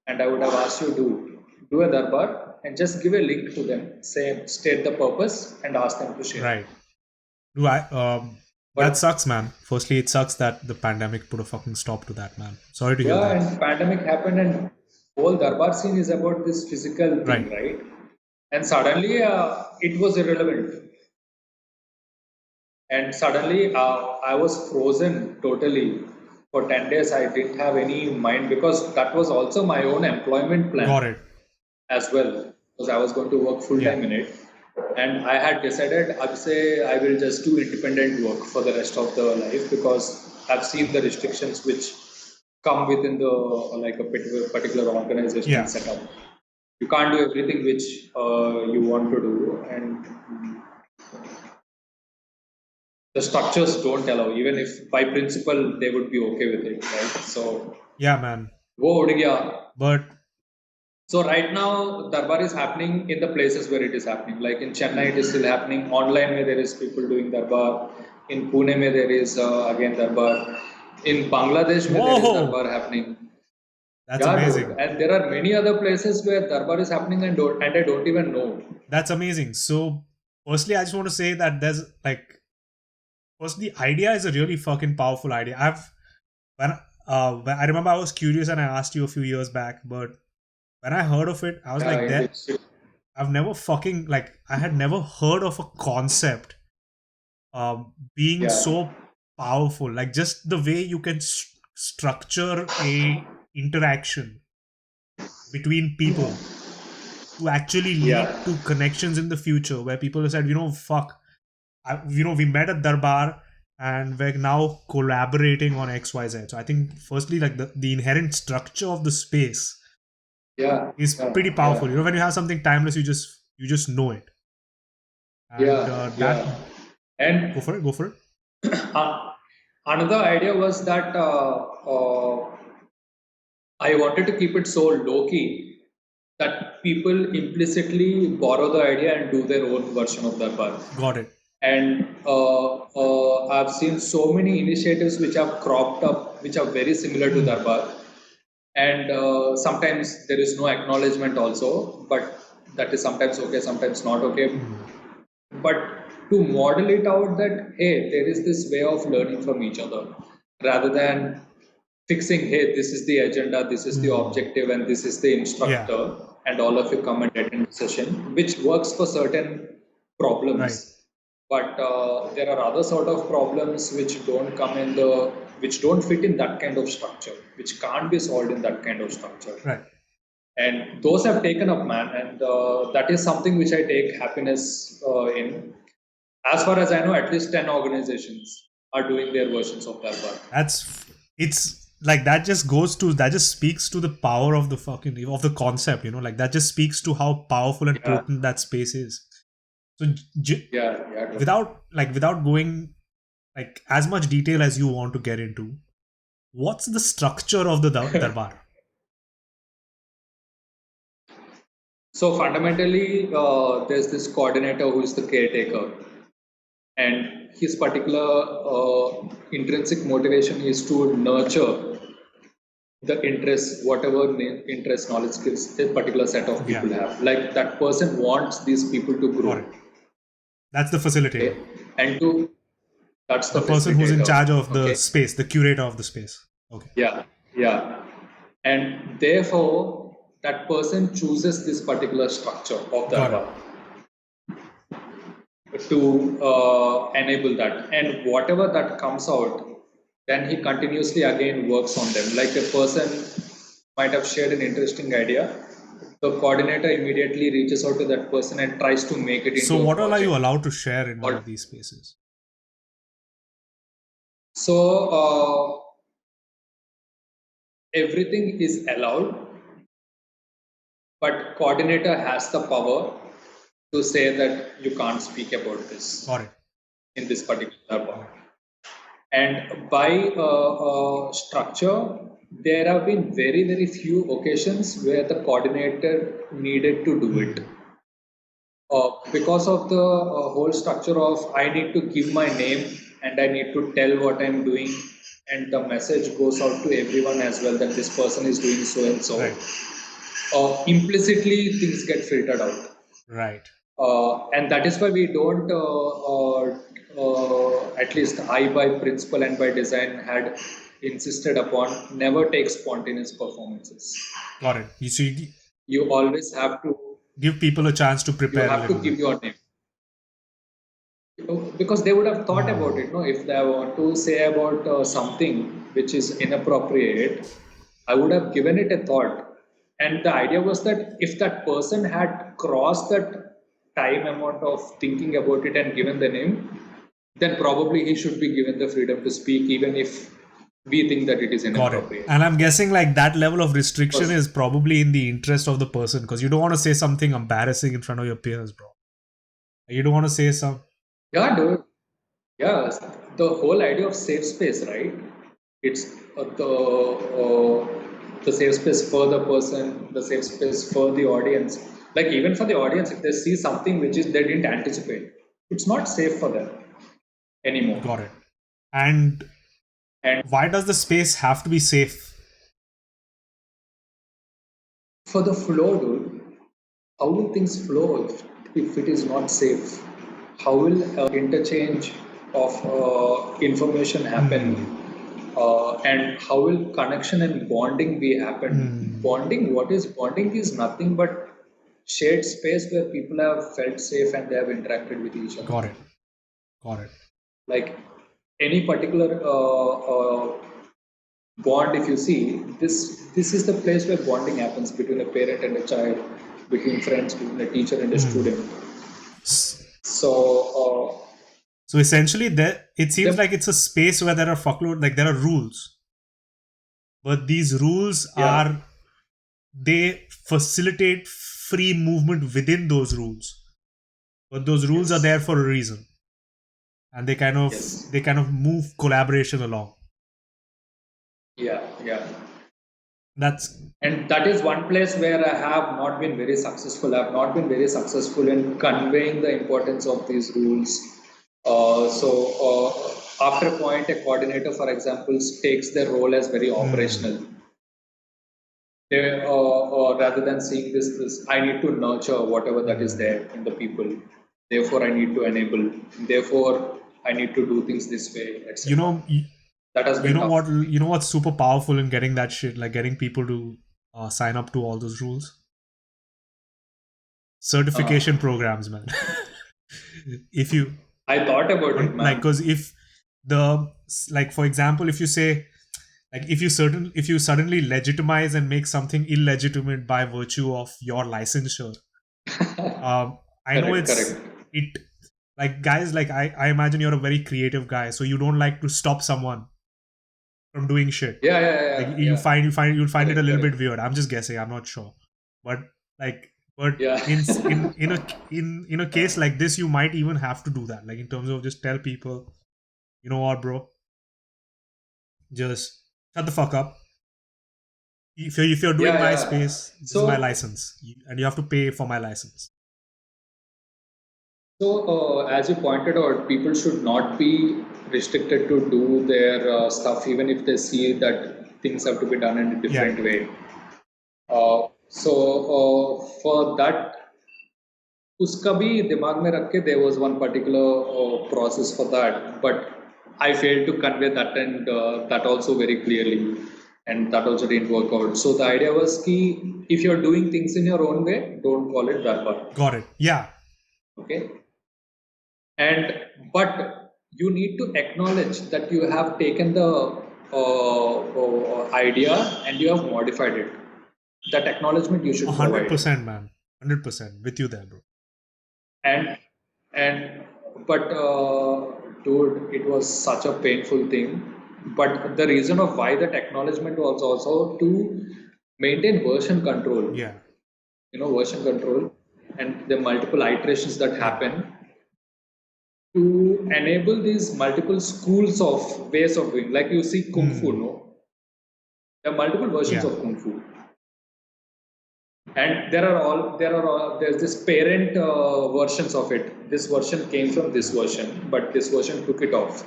and I would have asked you to do a darbar and just give a link to them, say, state the purpose and ask them to share. Right. Do I? That But sucks, man. Firstly, it sucks that the pandemic put a fucking stop to that, man. Sorry to hear yeah, that. and pandemic happened and whole darbar scene is about this physical Right. thing, right? And suddenly it was irrelevant. And suddenly I was frozen totally. For 10 days, I didn't have any mind because that was also my own employment Got plan it. as well because I was going to work full Yeah. time in it. And I had decided I'd say I will just do independent work for the rest of the life because I've seen the restrictions which come within the like a particular organizational Yeah. setup. You can't do everything which you want to do, and the structures don't allow. Even if by principle they would be okay with it, right? So, Yeah, man. wo ud gaya. But So right now, Darbar is happening in the places where it is happening. Like in Chennai, it is still happening. Online, where there is people doing Darbar. In Pune, where there is again Darbar. In Bangladesh, where there is whoa, Darbar happening. that's Yeah, dude. amazing. And there are many other places where Darbar is happening and I don't even know. That's amazing. So, firstly, I just want to say that there's like, first, the idea is a really fucking powerful idea. When I remember I was curious and I asked you a few years back, but when I heard of it, I was Yeah, like, in that which I've never fucking like I had never heard of a concept being yeah, so powerful. Like just the way you can structure a interaction between people to actually lead yeah, to connections in the future, where people have said, fuck, we met at Darbar and we're now collaborating on XYZ. So I think, firstly, like the inherent structure of the space yeah, is yeah, pretty powerful. yeah, When you have something timeless, you just know it, and yeah, that yeah. And go for it. another idea was that I wanted to keep it so low key that people implicitly borrow the idea and do their own version of the bar. Got it. And I've seen so many initiatives which have cropped up, which are very similar to Hmm. Darbar. And sometimes there is no acknowledgement also, but that is sometimes okay, sometimes not okay. Hmm. But to model it out that, hey, there is this way of learning from each other rather than fixing, hey, this is the agenda, this is the Hmm. objective, and this is the Yeah. instructor, and all of you come and attend the session, which works for certain Right. problems. But there are other sort of problems which don't come in the, which don't fit in that kind of structure, which can't be solved in that kind of structure. Right. And those have taken up, man, and that is something which I take happiness in. As far as I know, at least 10 organizations are doing their versions of Darbar. That's it's like that just speaks to the power of the fucking of the concept, like that just speaks to how powerful and Yeah, potent that space is. So yeah. without going like as much detail as you want to get into, what's the structure of the darbar? So fundamentally, there's this coordinator who is the caretaker, and his particular intrinsic motivation is to nurture the interests, whatever interest, knowledge, skills a particular set of Yeah, people have. Like that person wants these people to got grow, it. That's the facilitator, okay, and to that's the the person who's in facilitator, charge of the okay, space, the curator of the space. Okay, yeah, and therefore that person chooses this particular structure of got it. Darbar to enable that, and whatever that comes out, then he continuously again works on them. Like a person might have shared an interesting idea, the coordinator immediately reaches out to that person and tries to make it So into a what all are you project. allowed to share in one Or of these spaces? so everything is allowed, but coordinator has the power to say that you can't speak about this Got it. in this particular part. And by structure, there have been very few occasions where the coordinator needed to do it. Because of the whole structure of I need to give my name and I need to tell what I'm doing, and the message goes out to everyone as well that this person is doing so and so. Right. Implicitly, things get filtered out. Right. And that is why we don't, at least I by principle and by design had insisted upon never take spontaneous performances. Got it. So You always have to, give people a chance to you prepare a have to little give bit. your name. Because they would have thought about it, no? If they want to say about something which is inappropriate, I would have given it a thought. And the idea was that if that person had crossed that time amount of thinking about it and given the name, then probably he should be given the freedom to speak, even if we think that it is Got it. inappropriate. And I'm guessing like that level of restriction Because, is probably in the interest of the person, because you don't want to say something embarrassing in front of your peers, bro. You don't want to say some. yeah, dude. Yeah, the whole idea of safe space, right? It's the safe space for the person, the safe space for the audience. Like even for the audience, if they see something which is they didn't anticipate, it's not safe for them anymore. Got it. And And why does the space have to be safe? for the flow, dude, how will things flow if it is not safe? How will interchange of information happen? And how will connection and bonding be happen? Bonding, what is bonding is nothing but shared space where people have felt safe and they have interacted with each other. Got it. Got it. Like any particular bond, if you see, this is the place where bonding happens between a parent and a child, between friends, between a teacher and a student. So So essentially, it seems the, like it's a space where there are fuckload, like there are rules, but these rules yeah, they facilitate free movement within those rules. But those rules are yes, there for a reason, and yes, they kind of move collaboration along. yeah. That's And that is one place where I have not been very successful. I have not been very successful in conveying the importance of these rules. After a point, a coordinator, for example, takes their role as very operational. They, rather than seeing this, I need to nurture whatever that is there in the people. Therefore, I need to enable. Therefore, I need to do things this way, you etc. know That has been tough. you know what's super powerful in getting that shit, like getting people to sign up to all those rules. Certification programs, man. If you I thought about it, like, man. because if the like for example, if you say like if you suddenly legitimize and make something illegitimate by virtue of your licensure, I know Correct. it like guys, like I imagine you're a very creative guy, so you don't like to stop someone from doing shit. Yeah. Like you'll find it a little Correct. bit weird. I'm just guessing. I'm not sure, but like, but Yeah. in a case like this, you might even have to do that. Like in terms of just tell people, you know what, bro, just shut the fuck up. If you're doing my Yeah. space, this is my So, license, and you have to pay for my license. as you pointed out, people should not be restricted to do their stuff, even if they see that things have to be done in a Yeah, different way. For that, उसका भी दिमाग में रख के there was one particular process for that, but I failed to convey that and that also very clearly, and that also didn't work out. So the idea was कि if you're doing things in your own way, don't call it darbar. got it. Yeah, Okay, and but you need to acknowledge that you have taken the idea and you have modified it. That acknowledgement you should hundred provide. percent, man. 100% with you there, bro. and and but dude, it was such a painful thing, but the reason of why that acknowledgement was also to maintain version control, Yeah, version control, and the multiple iterations that yeah, happen to enable these multiple schools of ways of doing, like you see kung fu, no, there are multiple versions yeah, of kung fu, and there's this parent versions of it. This version came from this version, but this version took it off.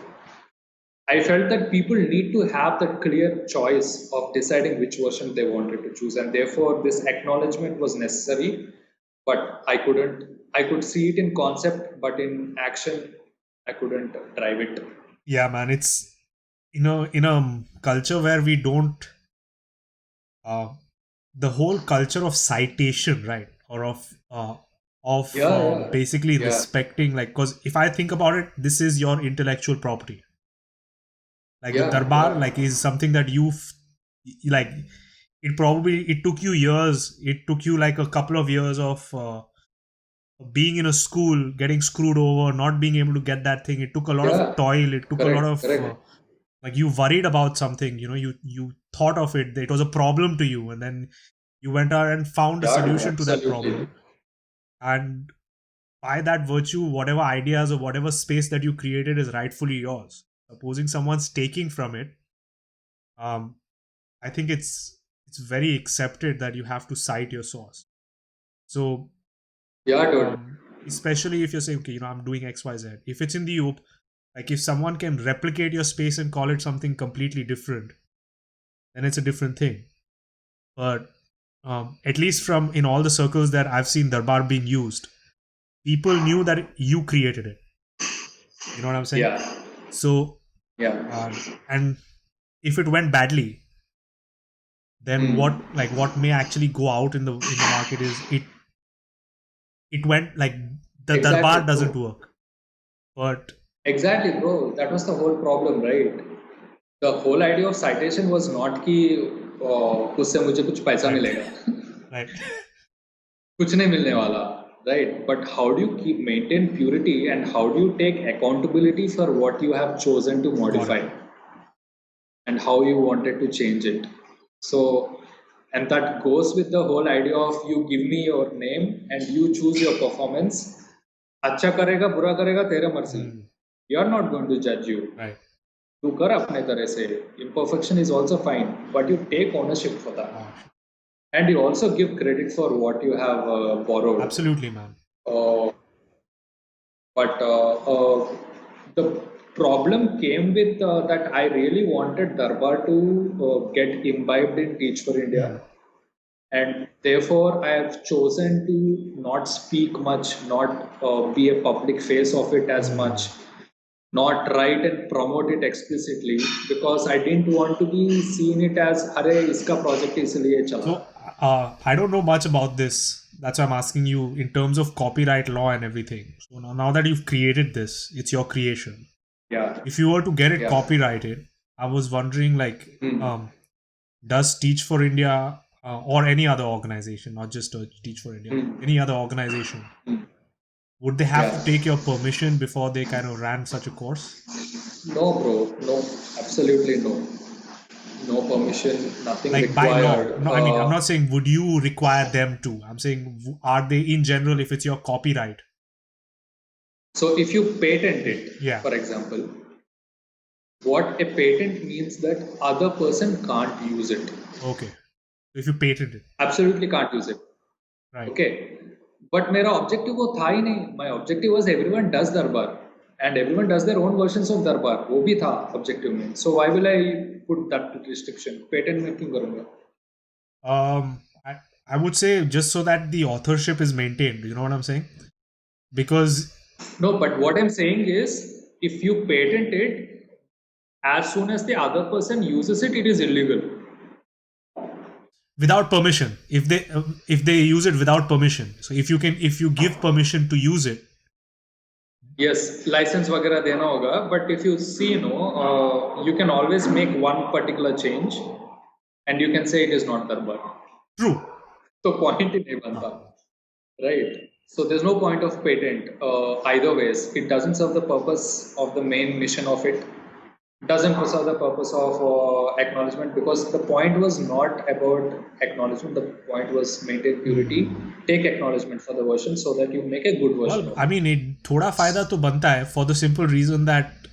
I felt that people need to have that clear choice of deciding which version they wanted to choose, and therefore this acknowledgement was necessary, but I could see it in concept, but in action I couldn't drive it. yeah, man. It's in a culture where we don't uh, the whole culture of citation, right, or of Yeah, basically yeah, respecting, like, because if I think about it, this is your intellectual property. Like the yeah, darbar, yeah, like, is something that like, it took you years. It took you like a couple of years of being in a school, getting screwed over, not being able to get that thing. It took a lot of yeah. toil. It took a lot Correct, of correct. like, you worried about something. You thought of it. It was a problem to you, and then you went out and found a Yeah, dude, solution to that absolutely. problem. And by that virtue, whatever ideas or whatever space that you created is rightfully yours. Supposing someone's taking from it, um, I think it's very accepted that you have to cite your source. So, Yeah, dude. especially if you're saying, okay, I'm doing X, Y, Z. If it's in the oop, like, if someone can replicate your space and call it something completely different, then it's a different thing. But at least from in all the circles that I've seen Darbar being used, people knew that you created it. You know what I'm saying? Yeah, So, yeah. and if it went badly, then Hmm. what may actually go out in the market is it went like the Exactly, Darbar bro. doesn't work. But Exactly, bro. That was the whole problem, right? The whole idea of citation was not कि उससे मुझे कुछ पैसा right, मिलेगा. right, कुछ नहीं मिलने वाला, right? But how do you keep maintain purity, and how do you take accountability for what you have chosen to got it. modify and how you wanted to change it? So, and that goes with the whole idea of you give me your name and you choose your performance. अच्छा करेगा बुरा करेगा तेरा मर्जी. Hmm, We are not going to judge you. right. तू कर अपने तरह से. Imperfection is also fine, but you take ownership for that, Oh, and you also give credit for what you have borrowed. absolutely, man. Uh, but the problem came with that I really wanted Darbar to get imbibed in Teach for Hmm. India, and therefore I have chosen to not speak much, not be a public face of it as Hmm. much, not write and promote it explicitly, because I didn't want to be seen it as अरे इसका project इसलिए चला. So, I don't know much about this. That's why I'm asking you in terms of copyright law and everything. So now that you've created this, it's your creation. Yeah, If you were to get it yeah. copyrighted, I was wondering, like, Hmm. does Teach for India or any other organization, not just Teach for India, Hmm. any other organization, Hmm. would they have to Yeah. take your permission before they kind of ran such a course? No, bro. No, absolutely no. no permission, nothing Like by law? required. No, I mean, I'm not saying would you require them to. I'm saying are they in general if it's your copyright? So if you patent it, Yeah. for example, what a patent means that other person can't use it. Okay. If you patent it, Absolutely can't use it. right? Okay. But मेरा objective वो था ही नहीं. My objective was everyone does Darbar and everyone does their own versions of Darbar. वो भी था objective में. So why will I put that restriction? Patent में क्यों करूँगा? I would say just so that the authorship is maintained. You know what I'm saying? Because No, but what I'm saying is, if you patent it, as soon as the other person uses it, it is illegal. without permission, if they use it without permission, so if you give permission to use it, Yes, license वगैरह देना होगा. But if you see, you can always make one particular change, and you can say it is not Darbar. true. So point ही नहीं बनता, right? So there's no point of patent either ways. It doesn't serve the purpose of the main mission of it. Doesn't serve the purpose of acknowledgement, because the point was not about acknowledgement. The point was maintain purity. Take acknowledgement for the version so that you make a good version. Well, I mean, it थोड़ा फायदा तो बनता है for the simple reason that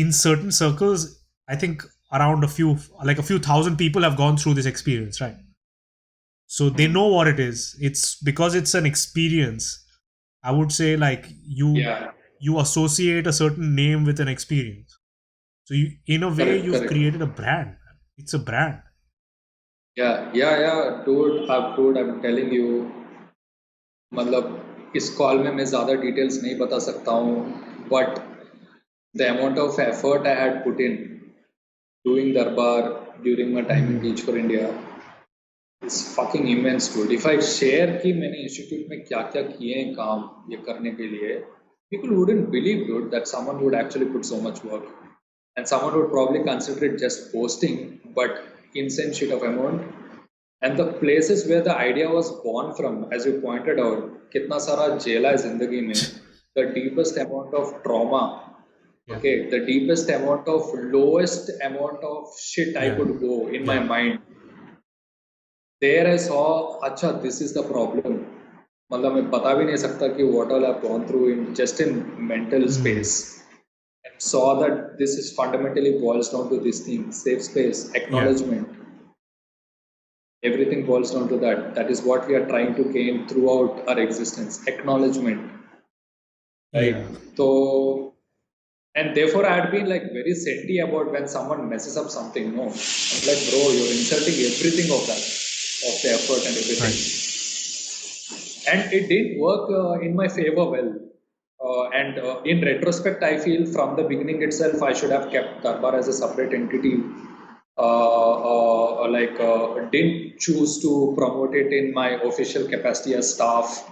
in certain circles, I think around a few thousand people have gone through this experience, right? So they know what it is. It's because it's an experience. I would say like you associate a certain name with an experience. So you, in a way, you've created a brand. It's a brand. Yeah, dude, I'm telling you, मतलब इस call में मैं ज़्यादा details नहीं बता सकता हूँ, but the amount of effort I had put in doing Darbar during my time in Teach for India is fucking immense, dude. If I share कि मैंने इंस्टीट्यूट में क्या क्या किए हैं काम ये करने के लिए, people wouldn't believe, dude, that someone would actually put so much work, and someone would probably consider it just posting, but insane shit of amount. And the places where the idea was born from, as you pointed out, कितना सारा झेला है जिंदगी में, the deepest amount of trauma, okay, the deepest amount of lowest amount of shit I could go in my mind. There I saw, अच्छा, this is the problem. मतलब मैं बता भी नहीं सकता कि what all I've gone through in just in mental space. And saw that this is fundamentally boils down to this thing: safe space, acknowledgement. Everything boils down to that. That is what we are trying to gain throughout our existence: acknowledgement. Right. So, and therefore I had been like very senti about when someone messes up something. No, I'm like, bro, you're insulting everything of that, of the effort and everything. Right. And it didn't work in my favor well. And in retrospect, I feel from the beginning itself, I should have kept Darbar as a separate entity. Didn't choose to promote it in my official capacity as staff.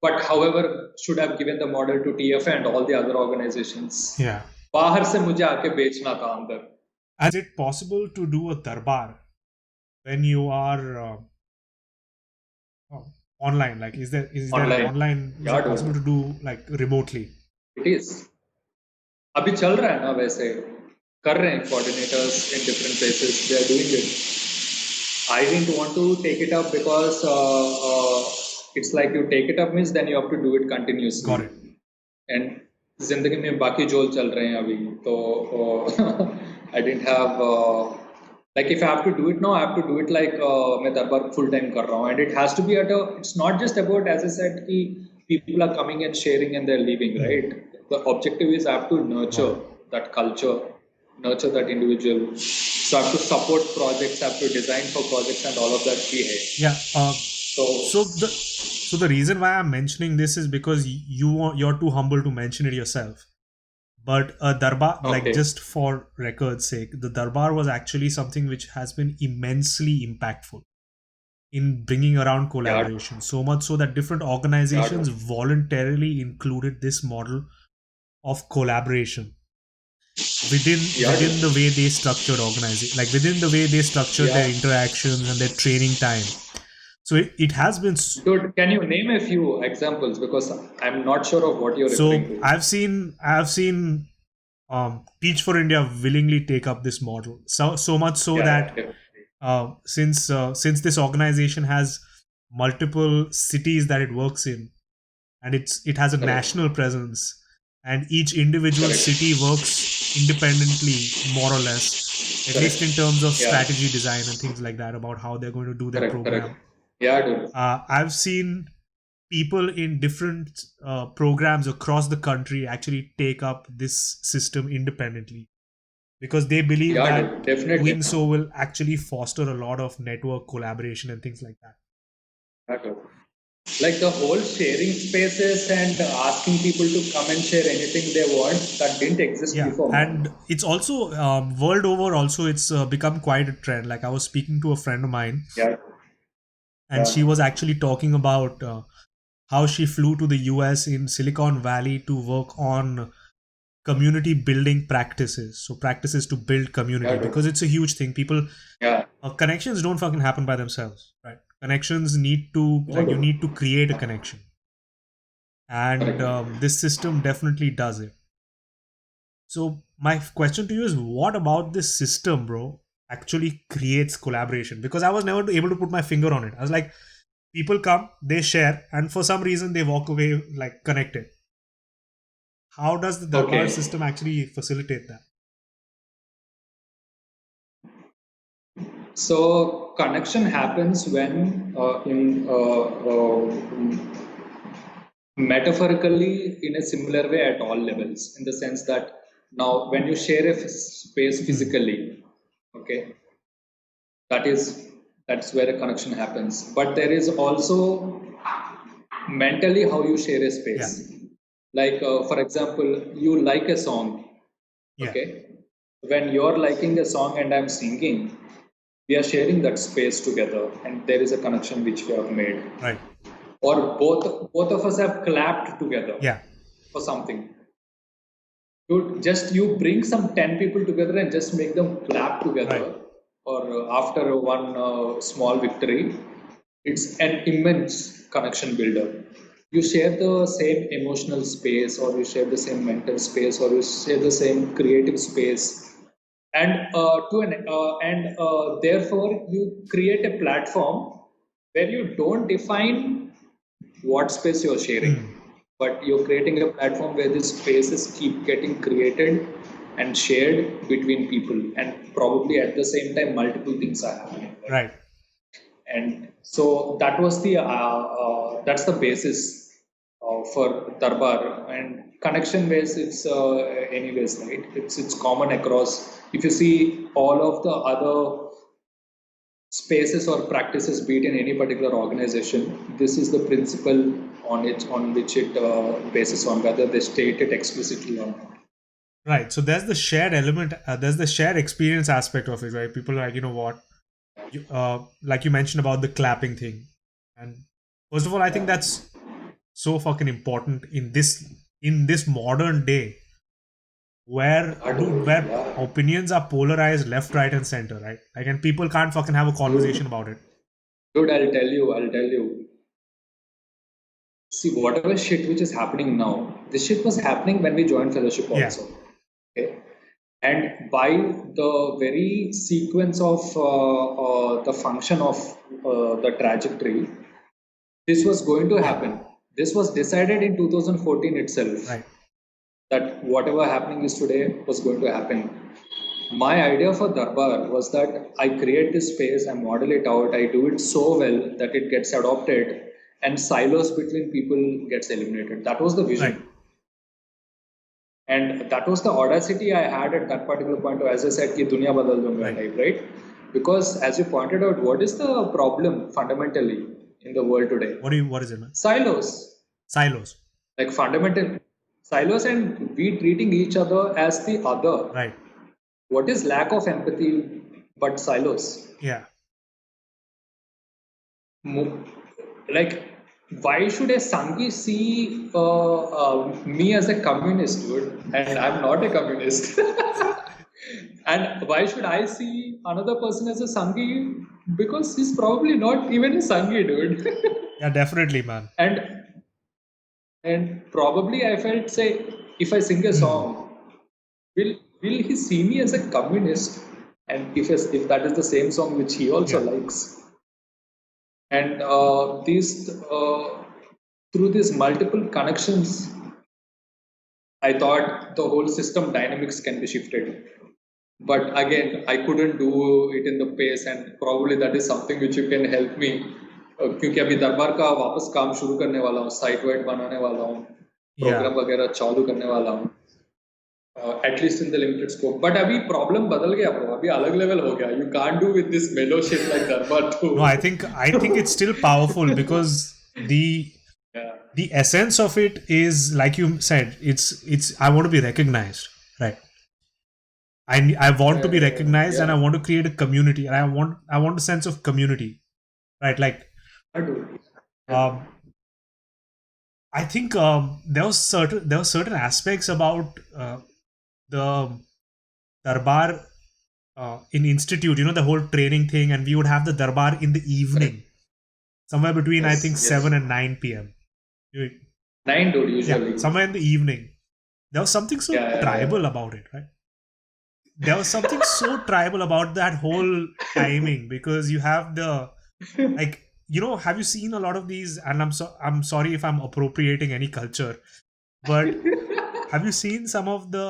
But however, should have given the model to TFA and all the other organizations. Yeah. बाहर से मुझे आके बेचना था अंदर. Is it possible to do a Darbar when you are online? Like, is there online? Is it possible to do like remotely? It is. अभी चल रहा है ना वैसे. कर रहे हैं coordinators in different places. They are doing it. I didn't want to take it up because it's like you take it up means then you have to do it continuously. Got it. And जिंदगी में बाकी जोल चल रहे हैं अभी तो I didn't have like if I have to do it now, I have to do it like मैं Darbar full time कर रहा हूँ, and it has to be it's not just about, as I said, कि people are coming and sharing and they're leaving, right? The objective is I have to nurture that culture, nurture that individual. So I have to support projects, I have to design for projects and all of that भी है. Yeah. So the reason why I'm mentioning this is because you're too humble to mention it yourself. But Darbar, like just for record's sake, the Darbar was actually something which has been immensely impactful in bringing around collaboration. So much so that different organizations voluntarily included this model of collaboration within the way they structured organizing, like within the way they structured their interactions and their training time. So it has been. Dude, can you name a few examples, because I'm not sure of what you're referring to? So I've seen Teach for India willingly take up this model. So much so Yeah, that definitely. since this organization has multiple cities that it works in, and it has a Correct. national presence, and each individual city Correct. works independently, more or less, at least in Correct. terms of Yeah. strategy design and things like that about how they're going to do their Correct. Correct. program. Yeah, dude. I've seen people in different programs across the country actually take up this system independently because they believe Yeah, that dude. Definitely. doing so will actually foster a lot of network collaboration and things like that. Yeah, dude. Like the whole sharing spaces and asking people to come and share anything they want, that didn't exist Yeah, before, and man. it's also world over. Also, it's become quite a trend. Like I was speaking to a friend of mine, Yeah. and Yeah. she was actually talking about how she flew to the US in Silicon Valley to work on community building practices. So practices to build Yeah, community because dude. it's a huge thing. People Yeah. connections don't fucking happen by themselves, right? Connections need to No, like you dude. need to create a connection, and Correct. this system definitely does it. So my question to you is, what about this system, bro, actually creates collaboration? Because I was never able to put my finger on it. I was like, people come, they share, and for some reason they walk away like connected. How does the Darbar Okay. system actually facilitate that? So connection happens when in metaphorically in a similar way at all levels, in the sense that now when you share a space Hmm. physically, okay, that is that's where a connection happens. But there is also mentally how you share a Yeah, space. Like for example, you like a song, yeah, okay. When you're liking a song and I'm singing, we are sharing that space together, and there is a connection which we have made. right. Or both of us have clapped together Yeah, for something. You bring some 10 people together and just make them clap together, right, or after one small victory, it's an immense connection builder. You share the same emotional space, or you share the same mental space, or you share the same creative space, and therefore you create a platform where you don't define what space you're sharing, hmm, but you're creating a platform where these spaces keep getting created and shared between people, and probably at the same time multiple things are happening, right? right. And so that was the that's the basis for Darbar. And connection base, it's anyways, right? It's common across. If you see all of the other spaces or practices, be it in any particular organization, this is the principle on which it bases on, whether they state it explicitly or not. Right. So there's the shared element, there's the shared experience aspect of it, right? People are like, you know what? Like you mentioned about the clapping thing. And first of all, I think Yeah, that's so fucking important in this modern day where I dude, do. where Yeah, opinions are polarized left, right, and center, right? Like and people can't fucking have a conversation dude, about it. dude, I'll tell you. See, whatever shit which is happening now, this shit was happening when we joined fellowship Yeah. also. Okay, and by the very sequence of the function of the trajectory, this was going to Yeah. happen. This was decided in 2014 itself, Right. that whatever happening is today was going to happen. My idea for Darbar was that I create this space, I model it out, I do it so well that it gets adopted, and silos between people gets eliminated. That was the Right. vision. And that was the audacity I had at that particular point. As I said, ki dunya badal dunga Right. type, right? Because as you pointed out, what is the problem fundamentally in the world today? What is it, man? Silos. Silos. Like fundamental silos, and we treating each other as the other. Right. What is lack of empathy but silos? Yeah. Mo- like, why should a Sanghi see me as a communist, dude? And I'm not a communist. And why should I see another person as a Sanghi? Because he's probably not even a Sanghi, dude. Yeah, definitely, man. and and probably I felt, say, if I sing a Hmm. song, will he see me as a communist? And if that is the same song which he also Yeah. likes, and these through these multiple connections, I thought the whole system dynamics can be shifted. But again, I couldn't do it in the pace, and probably that is something which you can help me. क्योंकि अभी दरबार का वापस काम शुरू करने वाला हूँ, साइट वाइट बनाने वाला हूँ, Yeah. प्रोग्राम वगैरह चालू करने वाला हूँ, at least in the limited scope. But अभी प्रॉब्लम बदल गया ब्रो, अभी अलग लेवल हो गया. You can't do with this मेलो शिट लाइक दरबार to. No, I think it's still powerful because the Yeah, the essence of it is, like you said, it's I want to be recognized, right? I want to be recognized, and I yeah. want to create a community, and I want a sense of community, right? Like, I do. Yeah. um, I think there were certain aspects about the darbar in institute, the whole training thing, and we would have the darbar in the evening, somewhere between, I think, Yes, 7 yes. and 9 p.m. You- 9 dude Yeah, usually. somewhere in the evening. There was something so Yeah, yeah, tribal about it, right? There was something so tribal about that whole timing, because you have the, like, have you seen a lot of these? And I'm sorry if I'm appropriating any culture, but have you seen some of the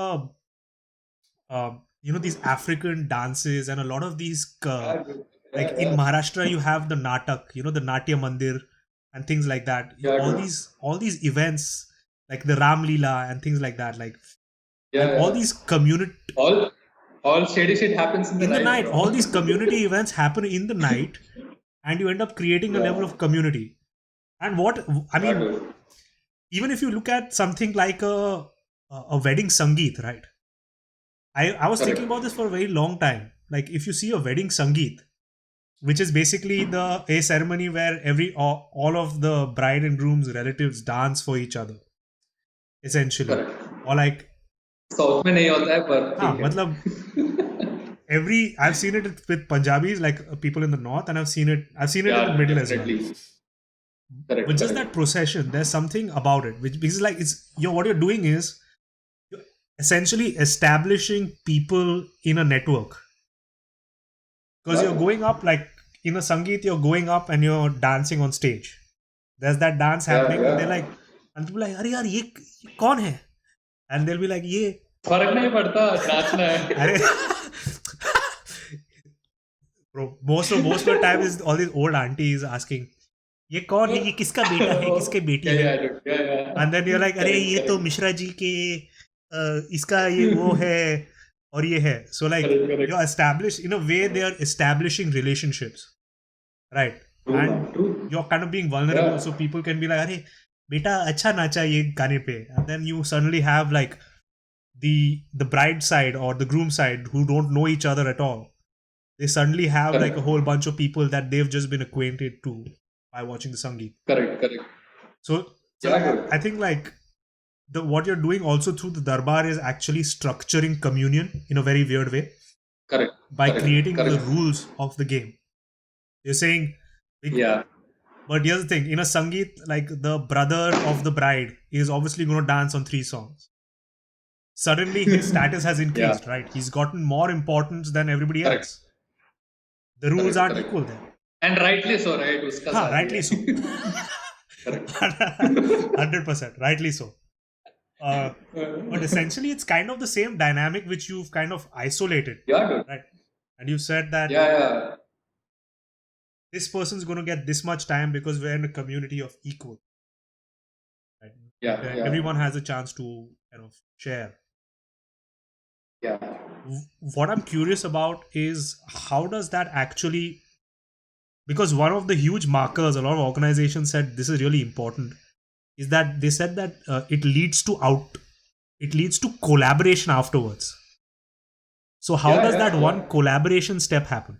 these African dances, and a lot of these yeah, dude. like Yeah, in yeah. Maharashtra you have the natak, the Natya Mandir and things like that. Yeah, All dude. these events, like the Ram Leela and things like that, like, Yeah, and all yeah. these community All all shady shit happens in the in the night, night, all bro. these community events happen in the night, and you end up creating a level Yeah, of community. And what I yeah, mean, dude. even if you look at something like a wedding sangeet, right? I was thinking Correct. about this for a very long time. Like, if you see a wedding sangeet, which is basically a ceremony where all of the bride and groom's relatives dance for each other, essentially, Correct. or like, south में नहीं होता है पर हाँ, ठीक है. मतलब I've seen it with Punjabis, like, people in the north, and I've seen it in the Yeah, middle as well. definitely. Correct, But just correct. that procession, there's something about it, which, because, like, it's what you're doing is you're essentially establishing people in a network, because you're Yeah, going up, like, in a sangeet, you're going up and you're dancing on stage. There's that dance yeah, happening, and they're yeah. like, and people are like, अरे यार ये कौन है? And they'll be like, ये फर्क नहीं पड़ता, नाचना है. अरे bro, most of the time is all these old aunties asking, ये कौन है? ये किसका बेटा है? किसके बेटी Yeah, है? yeah, dude. Yeah, yeah. And then you're like, अरे Correct, ये तो correct. मिश्रा जी के इसका ये वो है और ये है. So, like, Correct, correct. you're established in a way, they are establishing relationships, right? True, man. And True. you're kind of being vulnerable, Yeah. so people can be like, अरे बेटा अच्छा नाचा ये गाने पे. And then you suddenly have, like, the bride side or the groom side who don't know each other at all. They suddenly have, like, a Correct. whole bunch of people that they've just been acquainted to by watching the sangeet. Correct, correct. So Yeah, like, dude. I think, like, what you're doing also through the darbar is actually structuring communion in a very weird way Correct, by correct, creating the correct. rules of the game. You're saying, Yeah, but here's the thing: in a sangeet, like, the brother of the bride is obviously going to dance on 3 songs. Suddenly, his status has yeah. increased, right? He's gotten more importance than everybody Correct, else. The rules correct, aren't correct. equal there. And rightly so, right? उसका हाँ, शादी rightly so. है. Correct. 100%, rightly so. But essentially, it's kind of the same dynamic which you've kind of isolated, Yeah, dude. right? And you said that Yeah, yeah. this person's going to get this much time because we're in a community of equal, right? Yeah, Where yeah, everyone has a chance to kind of share. yeah. What I'm curious about is, how does that actually, because one of the huge markers a lot of organizations said this is really important, is that they said that it leads to collaboration afterwards. So how Yeah, does yeah, that yeah. one collaboration step happen?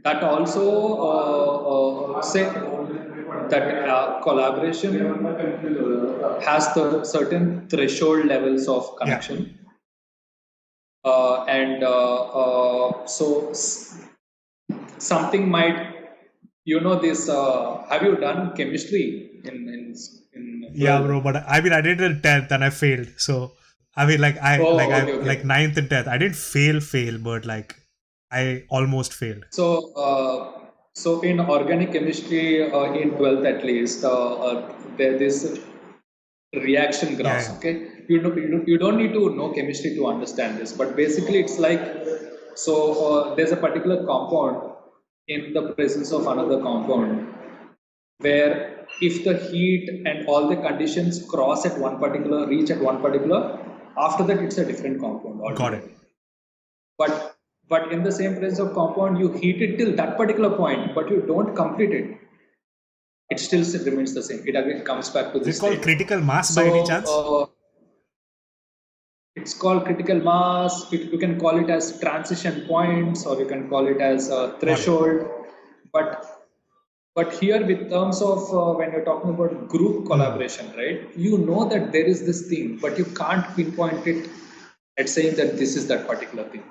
That also say that collaboration has the certain threshold levels of Yeah. connection. And so something might, this. Have you done chemistry in Yeah, 12th. bro. But I mean, I did it in 10th and I failed. So I mean, Oh, okay, okay. like ninth and 10th. I didn't fail, but like I almost failed. So in organic chemistry, in 12th at least, there is reaction Yeah, graphs. yeah. Okay, you don't need to know chemistry to understand this, but basically it's like, so there's a particular compound in the presence of another compound, where if the heat and all the conditions cross at one particular, reach at one particular, after that it's a different compound Got it. altogether. But in the same presence of compound, you heat it till that particular point, but you don't complete it. It still remains the same. It again comes back to Is it this called state. critical mass by So any chance? it's called critical mass. You can call it as transition points, or you can call it as a Got it. threshold. But here, with terms of when you're talking about group collaboration, right? You know that there is this thing, but you can't pinpoint it at saying that this is that particular thing.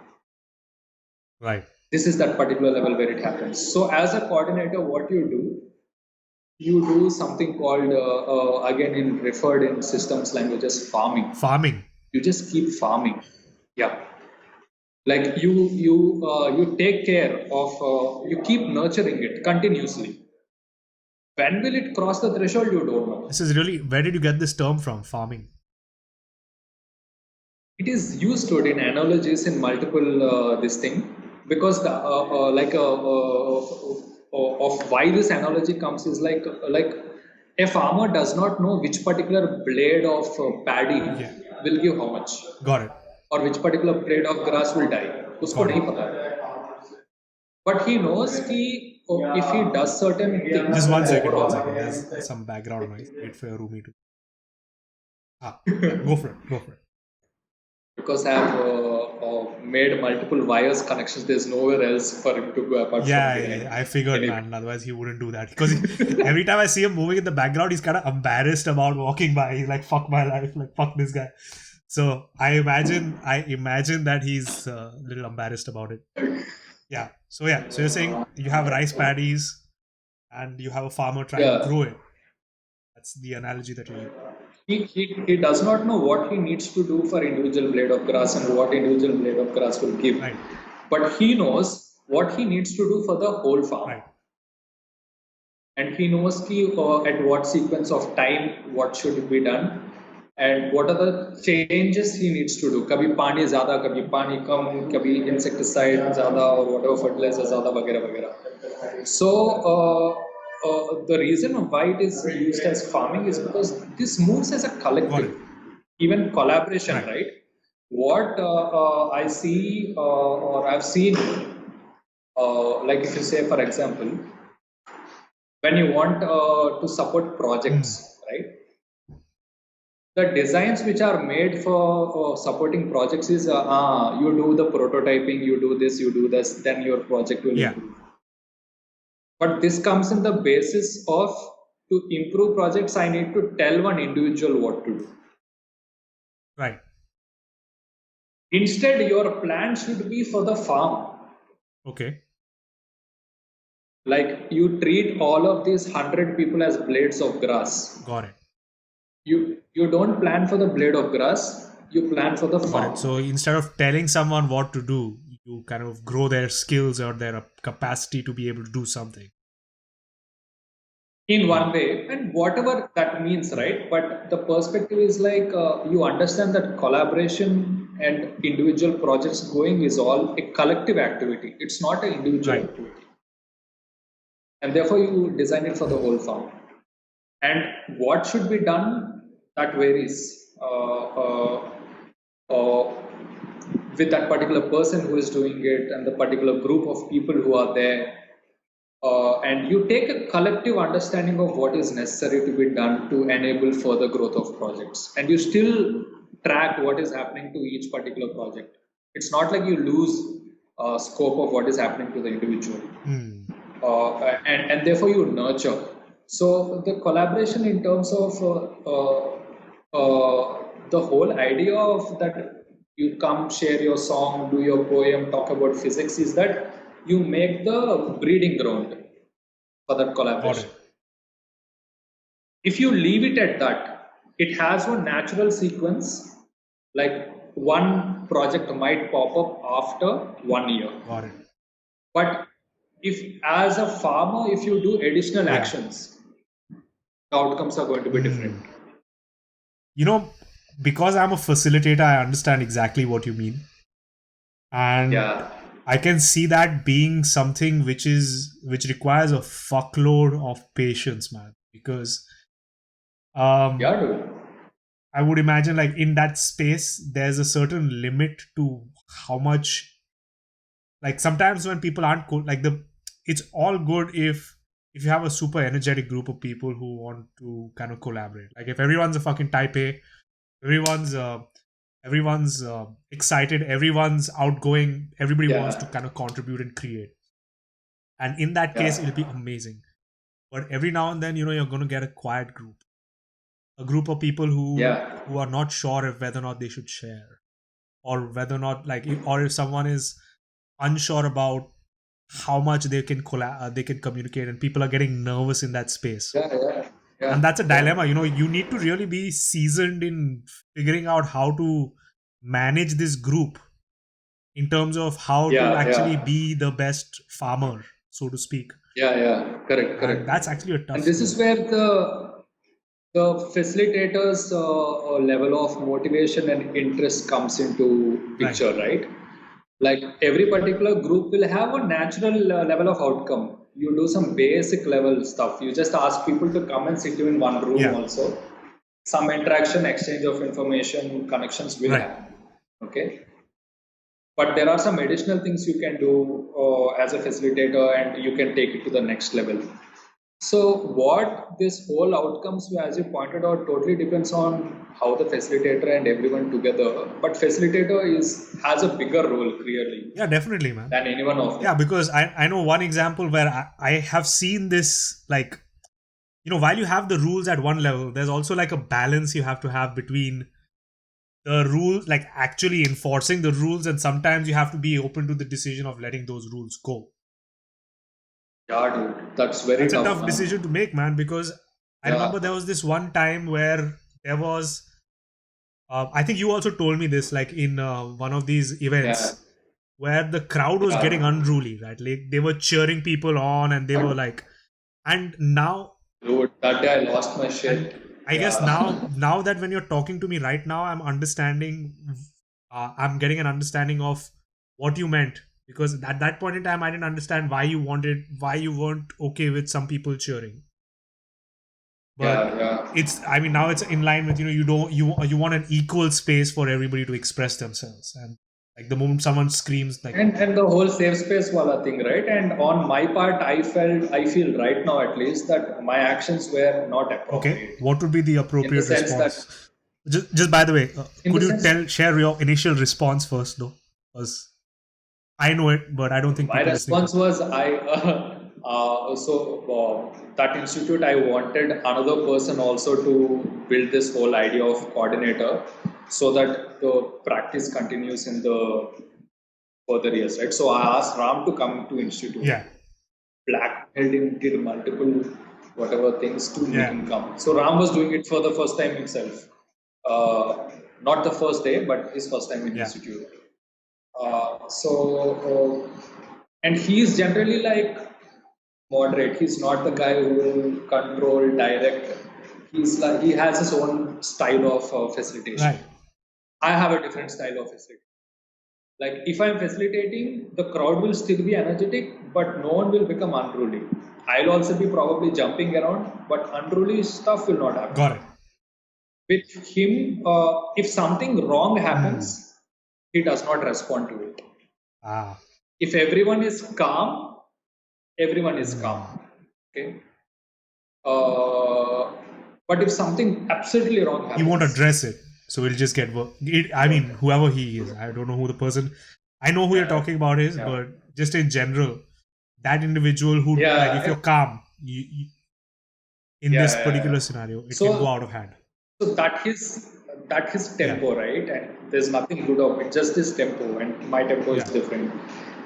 Right. This is that particular level where it happens. So as a coordinator, what you do something called again in referred in systems languages, farming. Farming. You just keep farming. Yeah, like you take care of, you keep nurturing it continuously. When will it cross the threshold? You don't know. This is really. Where did you get this term from? Farming. It is used to it in analogies in multiple this thing, because the of why this analogy comes is like a farmer does not know which particular blade of paddy Yeah. will give how much, Got it. or which particular blade of grass will die. उसको Got नहीं it. पता है. But he knows कि if he does certain things Just one second. overall, There's some background noise. Wait for your roomie to. Yeah. Go for it. Go for it. because I have made multiple wires connections, there's nowhere else for him to go apart Yeah, from yeah, behind. I figured, Anyway. man. Otherwise, he wouldn't do that. Because every time I see him moving in the background, he's kind of embarrassed about walking by. He's like, "Fuck my life! Like, fuck this guy." So I imagine that he's a little embarrassed about it. Yeah. So you're saying you have rice paddies, and you have a farmer trying to Yeah. grow it. That's the analogy that you use. He does not know what he needs to do for individual blade of grass and what individual blade of grass will give. Right. But he knows what he needs to do for the whole farm. Right. And he knows at what sequence of time what should be done and what are the changes he needs to do. कभी पानी ज़्यादा, कभी पानी कम, कभी insecticide ज़्यादा और whatever fertilizer ज़्यादा वगैरह वगैरह. So the reason why it is used as farming is because this moves as a Got collective, it. even collaboration, Right. right? What I see or I've seen, like if you say, for example, when you want to support projects, right? The designs which are made for supporting projects is you do the prototyping, you do this, then your project will Yeah. improve. But this comes in the basis of, to improve projects, I need to tell one individual what to do. Right. Instead, your plan should be for the farm. Okay. Like you treat all of these 100 people as blades of grass. Got it. You don't plan for the blade of grass, you plan for the Got farm. it. So instead of telling someone what to do, you kind of grow their skills or their capacity to be able to do something. In one way, and whatever that means, right? But the perspective is like you understand that collaboration and individual projects going is all a collective activity. It's not an individual Right. activity. And therefore, you design it for the whole farm. And what should be done, that varies with that particular person who is doing it and the particular group of people who are there. And you take a collective understanding of what is necessary to be done to enable further growth of projects. And you still track what is happening to each particular project. It's not like you lose scope of what is happening to the individual. And therefore you nurture. So the collaboration in terms of the whole idea of that you come, share your song, do your poem, talk about physics is that you make the breeding ground for that Got collaboration. it. If you leave it at that, it has one natural sequence, like one project might pop up after 1 year. Got it. But if, as a farmer, if you do additional Yeah. actions, the outcomes are going to be different. You know, because I'm a facilitator, I understand exactly what you mean. And Yeah, I can see that being something which requires a fuckload of patience, man. Because yeah, dude. I would imagine like in that space, there's a certain limit to how much, like sometimes when people aren't cool, like it's all good if you have a super energetic group of people who want to kind of collaborate. Like if everyone's a fucking type A, everyone's excited, everyone's outgoing, everybody wants to Yeah, kind of contribute and create, and in that case yeah, it'll be amazing. But every now and then, you're going to get a quiet group, a group of people yeah, who are not sure if whether or not they should share, or whether or not or if someone is unsure about how much they can communicate, and people are getting nervous in that space. yeah, yeah, And yeah, that's a yeah, dilemma. You need to really be seasoned in figuring out how to manage this group in terms of how to yeah, actually yeah. be the best farmer, so to speak. Yeah, yeah, correct, And correct. that's actually a tough And this skill. is where the facilitator's level of motivation and interest comes into Right. picture, right? Like every particular group will have a natural level of outcome. You do some basic level stuff. You just ask people to come and sit you in one room Yeah. also. Some interaction, exchange of information, connections will Right. happen. Okay. But there are some additional things you can do as a facilitator, and you can take it to the next level. So what this whole outcomes, as you pointed out, totally depends on how the facilitator and everyone together. But facilitator has a bigger role clearly Yeah, definitely, man. than anyone of Yeah, them. because I know one example where I have seen this, like, while you have the rules at one level, there's also like a balance you have to have between the rules, like actually enforcing the rules, and sometimes you have to be open to the decision of letting those rules go. Yeah, dude, that's very That's a tough, tough man. decision to make, man, because I Yeah, remember there was this one time where there was, I think you also told me this, like in one of these yeah, events, where the crowd was getting yeah. unruly, right? Like they were cheering people on, and they were But like, and now, dude, that day I lost my and shit. I guess Yeah, now that when you're talking to me right now, I'm getting an understanding of what you meant, because at that point in time I didn't understand why you weren't okay with some people cheering. But yeah, yeah. I mean, now it's in line with, you don't you want an equal space for everybody to express themselves, and like the moment someone screams like, And the whole safe space wala thing, right? And on my part, I feel right now at least that my actions were not okay, appropriate what would be the in the appropriate sense that response? Just by the way, in the could you sense share your initial response first, though? Because I know it, but I don't think my people listening response would. was that institute I wanted another person also to build this whole idea of coordinator so that the practice continues in the further years, right? So I asked Ram to come to institute, Yeah, blackmailed him, did multiple whatever things to make yeah, him come. So Ram was doing it for the first time himself. Not the first day, but his first time in yeah. institute. And he's generally like moderate. He's not the guy who will control, direct. He's like he has his own style of facilitation. Right. I have a different style of facilitation. Like if I'm facilitating, the crowd will still be energetic, but no one will become unruly. I'll also be probably jumping around, but unruly stuff will not happen. Got it. With him, if something wrong Hmm. happens, he does not respond to it. Ah. If everyone is calm, everyone is Hmm. calm. Okay. Uh, but if something absolutely wrong He won't happens, address it, so we'll just get work. I mean, whoever he is, I don't know who the person. I know who you're yeah, talking about is, yeah, but just in general, that individual who, like, if yeah, you're calm, in yeah, this yeah, yeah. particular scenario, it can go So, out of hand. so that his Yeah, tempo, right? And there's nothing good of it, just his tempo, and my tempo is yeah, different.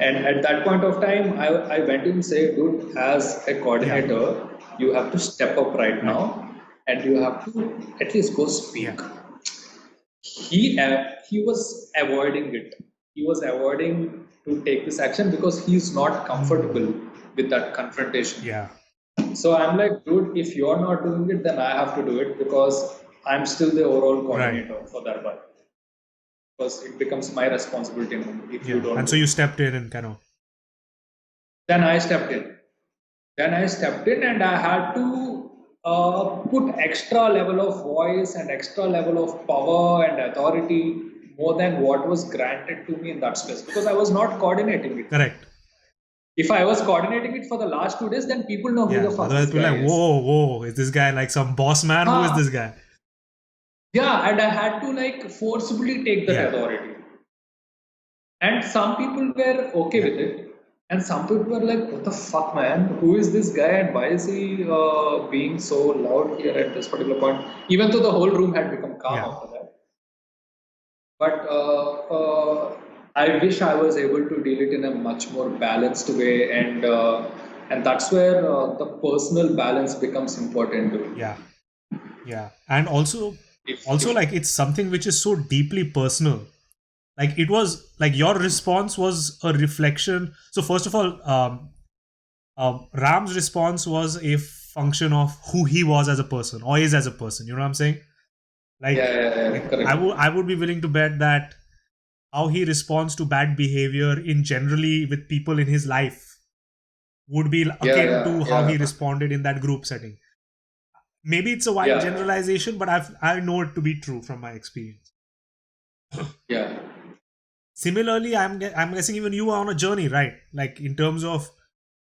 And at that point of time, I went to him and say, dude, as a yeah. coordinator, you have to step up right Right. now and you have to at least go Yeah. speak. He was avoiding it. He was avoiding to take this action because he's not comfortable with that confrontation. Yeah. So I'm like, dude, if you're not doing it, then I have to do it because I'm still the overall Right. coordinator for that one. Because it becomes my responsibility now if you Yeah. don't And so do you it. stepped in and kind of. Then I stepped in. Then I stepped in and I had to put extra level of voice and extra level of power and authority more than what was granted to me in that space because I was not coordinating it. Correct. If I was coordinating it for the last 2 days, then people know who the Yeah. fuck Otherwise, this people guy are like, is. whoa, whoa, is this guy like some boss man? Who is Huh. this guy? Yeah, and I had to like forcibly take that Yeah. authority. And some people were okay Yeah. with it, and some people were like, "What the fuck, man? Who is this guy, and why is he being so loud here at this particular point?" Even though the whole room had become calm Yeah. after that, but I wish I was able to deal it in a much more balanced way, and that's where the personal balance becomes important too. Yeah. Yeah. And also If like it's something which is so deeply personal. Like it was like your response was a reflection. So first of all, Ram's response was a function of who he was as a person or is as a person. You know what I'm saying? yeah, Like, yeah, yeah, like correct. I would be willing to bet that how he responds to bad behavior in generally with people in his life would be Yeah, akin yeah, to how he yeah, responded in that group setting. Maybe it's a wide yeah, generalization, but I know it to be true from my experience. yeah. Similarly, I'm guessing even you are on a journey, right? Like in terms of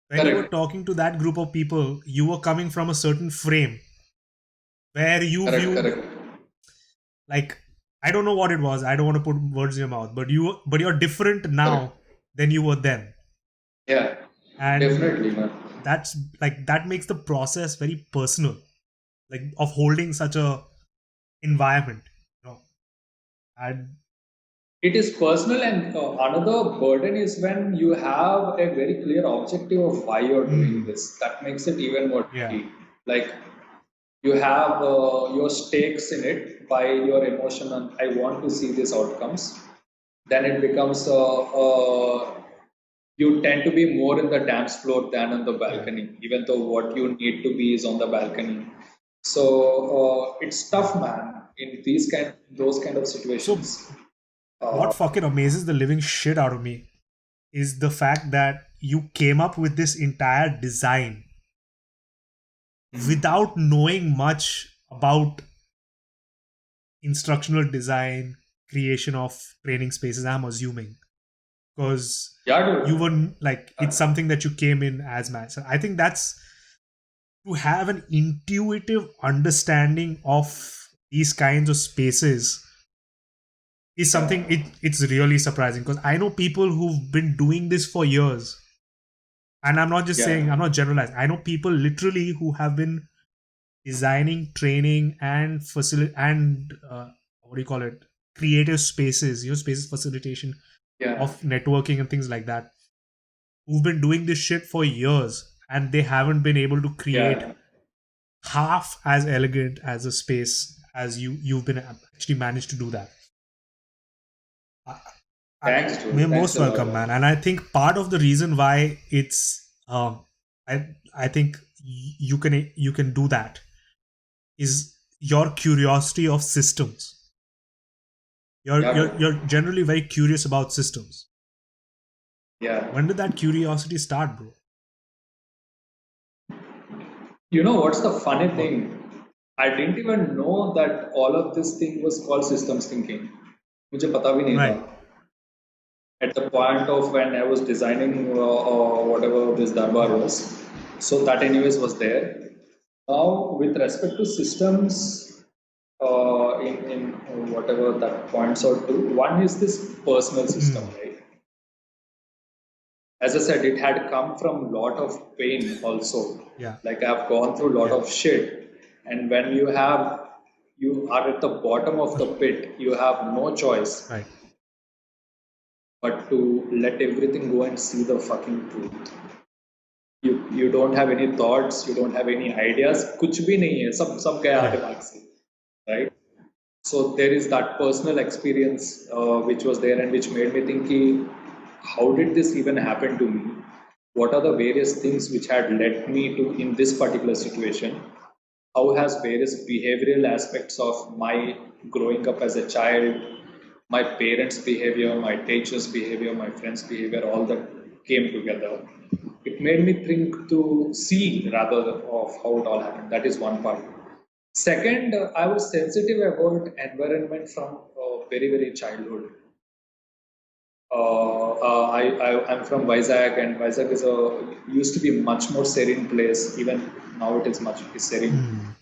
when you were Correct, talking to that group of people, you were coming from a certain frame where you correct, viewed correct. like I don't know what it was. I don't want to put words in your mouth, but you're different Correct. now than you were then, Yeah, and definitely, man. that's like that makes the process very personal, like of holding such a environment. You know, and It is personal, and another burden is when you have a very clear objective of why you're doing mm, this. That makes it even more yeah, tricky. Like you have your stakes in it by your emotion, and I want to see these outcomes. Then it becomes you tend to be more in the dance floor than on the yeah, balcony, even though what you need to be is on the balcony. So it's yeah. tough, man. In those kind of So situations. what Uh, fucking amazes the living shit out of me is the fact that you came up with this entire design mm. without knowing much about instructional design, creation of training spaces, I'm assuming. Because Yeah, you dude. were like, it's Uh, something that you came in as man. So I think that's to have an intuitive understanding of these kinds of spaces is something yeah, it's really surprising because I know people who've been doing this for years. And I'm not just yeah, saying, I'm not generalizing. I know people literally who have been designing, training, and what do you call it? Creative spaces, spaces facilitation yeah, of networking and things like that. Who've been doing this shit for years, and they haven't been able to create yeah. half as elegant as a space as you've been actually managed to do that. I, I, Thanks, you're dude. Thanks most a lot, welcome, man. man. And I think part of the reason why it's I think you can do that is your curiosity of systems. Yeah, You're dude. generally very curious about systems. Yeah. When did that curiosity start, bro? You know what's the funny What? thing? I didn't even know that all of this thing was called systems thinking. मुझे पता भी नहीं था. Right. At the point of when I was designing whatever this Darbar was. So that anyways was there. Now with respect to systems in whatever that points out to, one is this personal system, Hmm. right? As I said, it had come from lot of pain also. Yeah. Like I've gone through a lot Yeah. of shit, and when you are at the bottom of the pit, you have no choice Right. but to let everything go and see the fucking truth. you don't have any thoughts, you don't have any ideas, कुछ भी नहीं है, सब गया Yeah. दिमाग से, right? So there is that personal experience which was there and which made me think कि how did this even happen to me? What are the various things which had led me to in this particular situation? How has various behavioral aspects of my growing up as a child, my parents' behavior, my teachers' behavior, my friends' behavior, all that came together. It made me think to see rather of how it all happened. That is one part. Second, I was sensitive about environment from very childhood. I'm from Vizag, and Vizag is used to be much more serene place. Even now, it is much serene.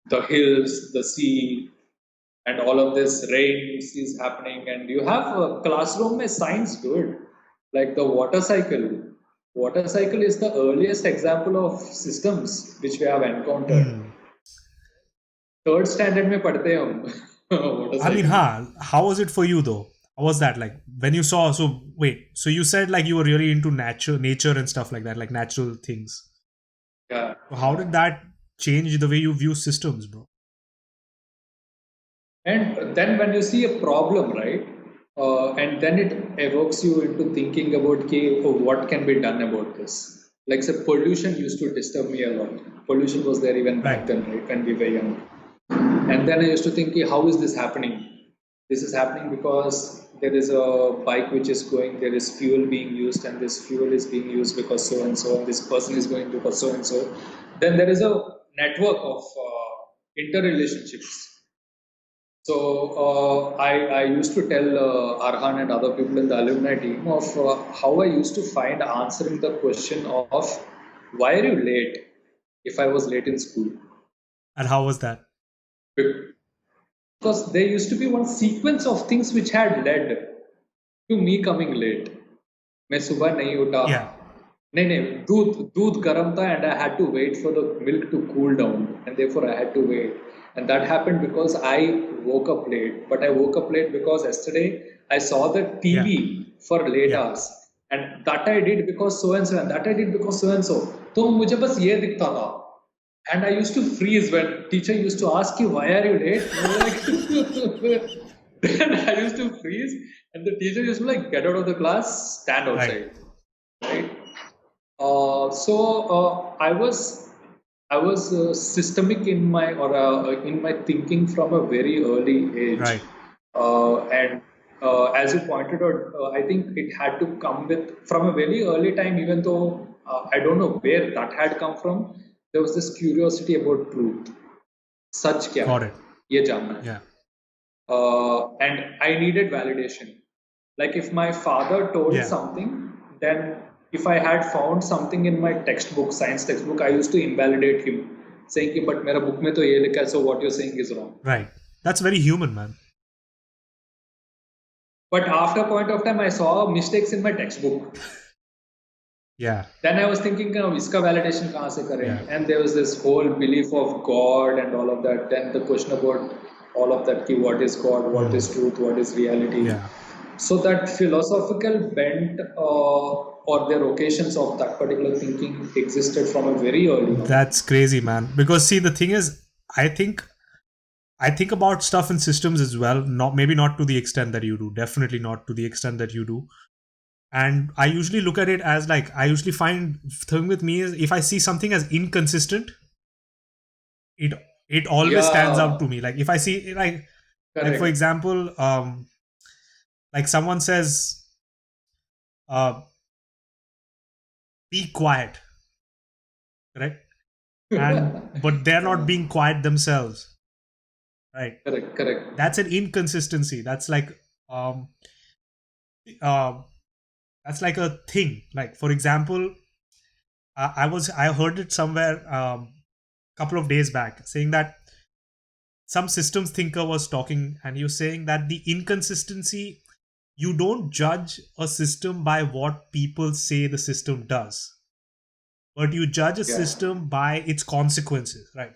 The hills, the sea, and all of this rain is happening. And you have a classroom में science, dude, like the water cycle. Water cycle is the earliest example of systems which we have encountered. Third standard में पढ़ते हैं हम water I mean, cycle. how was it for you though? How was that like when you saw? So wait, so you said like you were really into nature and stuff like that, like natural things. Yeah. So how did that change the way you view systems, bro? And then when you see a problem, right, and then it evokes you into thinking about okay, oh, what can be done about this. Like say, pollution used to disturb me a lot. Pollution was there even back Right. then, right, when we were young. And then I used to think, okay, how is this happening? This is happening because there is a bike which is going, there is fuel being used, and this fuel is being used because so and so, and this person is going because so and so. Then there is a network of interrelationships. So I used to tell Arhan and other people in the alumni team of how I used to find answering the question of why are you late if I was late in school. And how was that? Because there used to be one sequence of things which had led to me coming late. मैं सुबह नहीं उठा, Yeah. नहीं दूध गर्म था and I had to wait for the milk to cool down and therefore I had to wait, and that happened because I woke up late. But I woke up late because yesterday I saw the Yeah. TV for late Yeah. hours, and that I did because so and so, and that I did because so and so. तो मुझे बस ये दिखता था. And I used to freeze when teacher used to ask you, why are you late? Then I used to freeze, and the teacher used to like, get out of the class, stand Right. outside, right? I was systemic in my in my thinking from a very early age, Right. and as you pointed out, I think it had to come with from a very early time. Even though I don't know where that had come from, there was this curiosity about truth. सच क्या Got है? it. ये जानना है. Yeah. And I needed validation. Like if my father told Yeah. something, then if I had found something in my textbook, science textbook, I used to invalidate him, saying कि but मेरा book में तो ये लिखा है, so what you're saying is wrong. Right. That's very human, man. But after a point of time, I saw mistakes in my textbook. Yeah. Then I was thinking, इसका validation कहाँ से करें? Yeah. And there was this whole belief of God and all of that. Then the question about all of that, ki what is God, what is truth, what is reality. Yeah. So that philosophical bent or their occasions of that particular thinking existed from a very early on. That's crazy, man. Because see, the thing is, I think about stuff in systems as well. Maybe not to the extent that you do. Definitely not to the extent that you do. And I usually look at it as like I usually find thing with me is if I see something as inconsistent, it always stands out to me. Like if I see like Correct. for example, like someone says, be quiet, correct? And but they're not being quiet themselves, right? Correct. That's an inconsistency. That's like that's like a thing. Like for example, I heard it somewhere couple of days back saying that some systems thinker was talking and he was saying that the inconsistency, you don't judge a system by what people say the system does, but you judge a system by its consequences, right?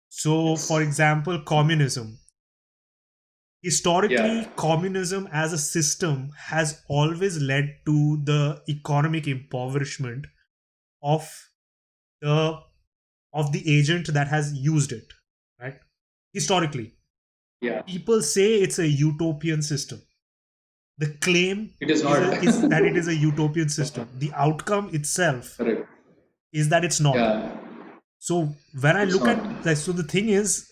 So for example, communism, historically communism as a system has always led to the economic impoverishment of the of the agent that has used it, right? Historically, Yeah, people say it's a utopian system. The claim it is not. is that it is a utopian system. The outcome itself Correct. is that it's not. Yeah, So when I it's look not. at, like, so the thing is,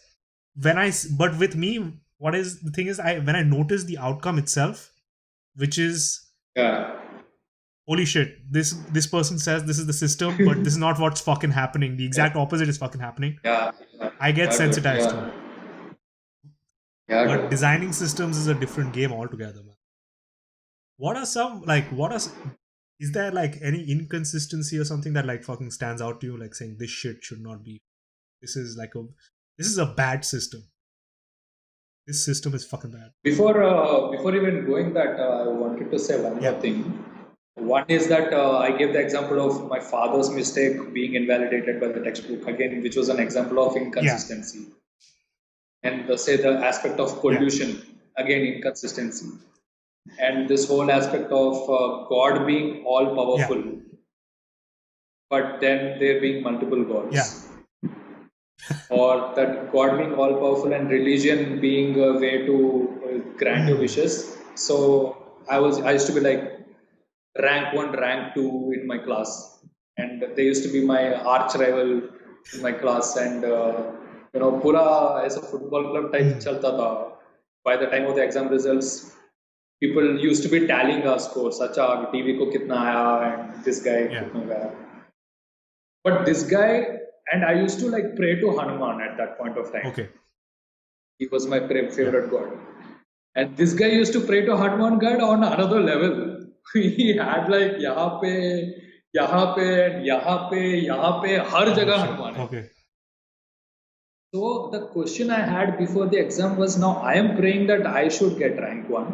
but with me, what is the thing is, I when I notice the outcome itself, which is, Yeah. holy shit, this person says this is the system, but this is not what's fucking happening. The Yeah. exact opposite is fucking happening. Yeah. Yeah. I get Yeah, good. sensitized to it. Yeah. Yeah, But good. designing systems is a different game altogether, man. What are some, like, is there like any inconsistency or something that like fucking stands out to you, like saying this shit should not be, this is like a this is a bad system, this system is fucking bad. Before even going that, I wanted to say one Yeah, more thing. One is that I gave the example of my father's mistake being invalidated by the textbook again, which was an example of yeah, inconsistency. And say the aspect of yeah. pollution, again inconsistency. And this whole aspect of God being all Yeah, powerful, but then there being multiple yeah. gods, or that God being all powerful and religion being a way to grant your Hmm. wishes. So I used to be like rank one, rank two in my class, and they used to be my arch rival in my class, and pura as a football club type Hmm. chalta tha. By the time of the exam results, people used to be tallying our scores. Acha, TV ko kitna aaya, and this guy Yeah. kitna gaya. But this guy, and I used to like pray to Hanuman at that point of time. Okay. He was my Yeah. favorite god. And this guy used to pray to Hanuman god on another level. He had like यहाँ पे हर Oh जगह shit. Hanuman है. Okay. So the question I had before the exam was, now I am praying that I should get rank one.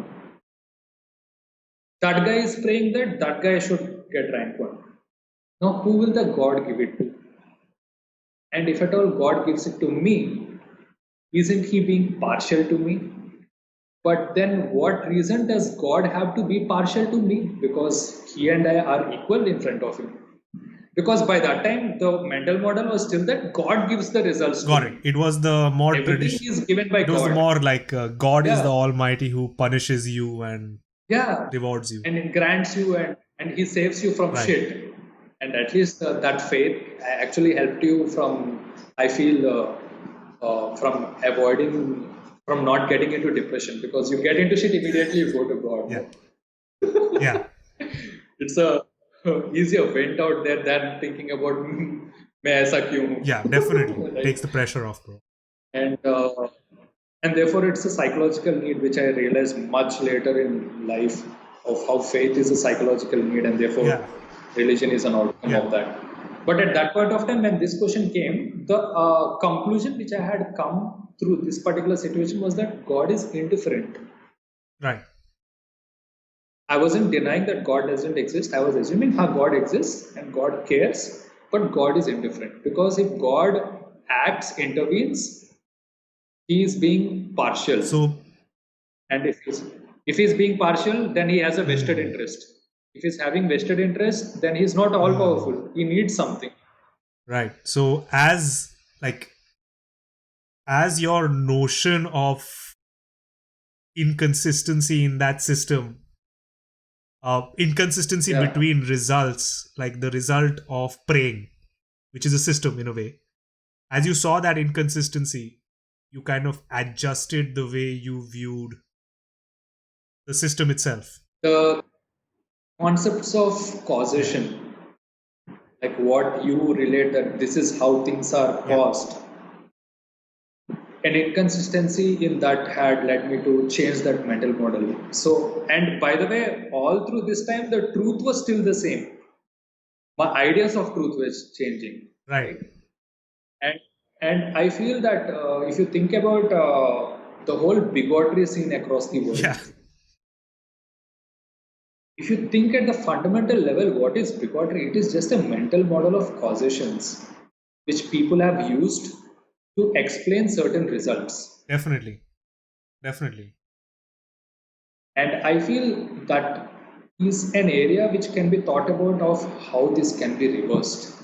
That guy is praying that that guy should get rank one. Now who will the God give it to? And if at all God gives it to me, isn't he being partial to me? But then what reason does God have to be partial to me? Because he and I are equal in front of him. Because by that time, the mental model was still that God gives the results to Got it. me. It was the more Everything tradition. is given by It was the God. more like God is the Yeah, Almighty who punishes you and yeah. rewards you. And it grants you, and he saves you from Right. shit. And at least that faith actually helped you from, I feel, from avoiding, from not getting into depression. Because you get into shit, immediately you go to Yeah. God. Yeah. It's a easier vent out there than thinking about मैं ऐसा क्यों Yeah. Definitely हूँ. takes Right? the pressure off, bro. And therefore it's a psychological need which I realized much later in life, of how faith is a psychological need, and therefore Yeah. religion is an outcome Yeah. of that. But at that point of time when this question came, the conclusion which I had come through this particular situation was that God is indifferent. Right. I wasn't denying that God doesn't exist. I was assuming how God exists and God cares, but God is indifferent. Because if God acts, intervenes, he is being partial. So. And if he's being partial, then he has a vested Hmm. interest. If he's having vested interest, then he's not all Hmm. powerful. He needs something. Right. So as your notion of inconsistency in that system, inconsistency Yeah. between results, like the result of praying, which is a system in a way, as you saw that inconsistency, you kind of adjusted the way you viewed the system itself. The concepts of Yeah. causation, like what you relate that this is how things are Yeah. caused, an inconsistency in that had led me to change that mental model. So, and by the way, all through this time, the truth was still the same. My ideas of truth was changing, Right. right? And I feel that if you think about the whole bigotry scene across the Yeah. world, if you think at the fundamental level, what is bigotry? It is just a mental model of causations which people have used to explain certain results. Definitely. Definitely. And I feel that is an area which can be thought about of how this can be reversed.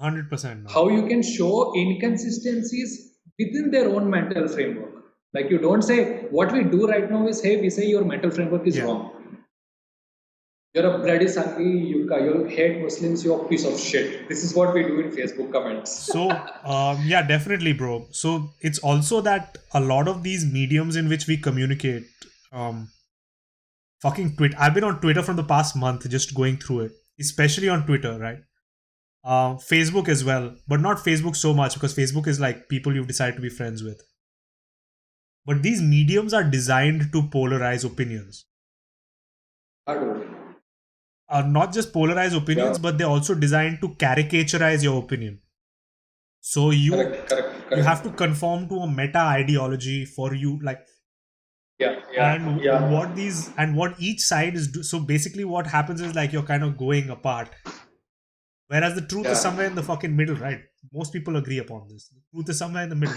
100%, man. How you can show inconsistencies within their own mental framework. Like you don't say what we do right now is, hey, we say your mental framework is Yeah. wrong. You're a bloody Sanghi, you hate Muslims, you're a piece of shit. This is what we do in Facebook comments. So, yeah, definitely, bro. So it's also that a lot of these mediums in which we communicate, fucking Twitter. I've been on Twitter from the past month, just going through it, especially on Twitter, right? Facebook as well, but not Facebook so much because Facebook is like people you've decided to be friends with. But these mediums are designed to polarize opinions. Not just polarize opinions, but they're also designed to caricaturize your opinion. So you have to conform to a meta ideology for you, like what each side is so basically what happens is like you're kind of going apart, whereas the truth is somewhere in the fucking middle, right? Most people agree upon this. The truth is somewhere in the middle.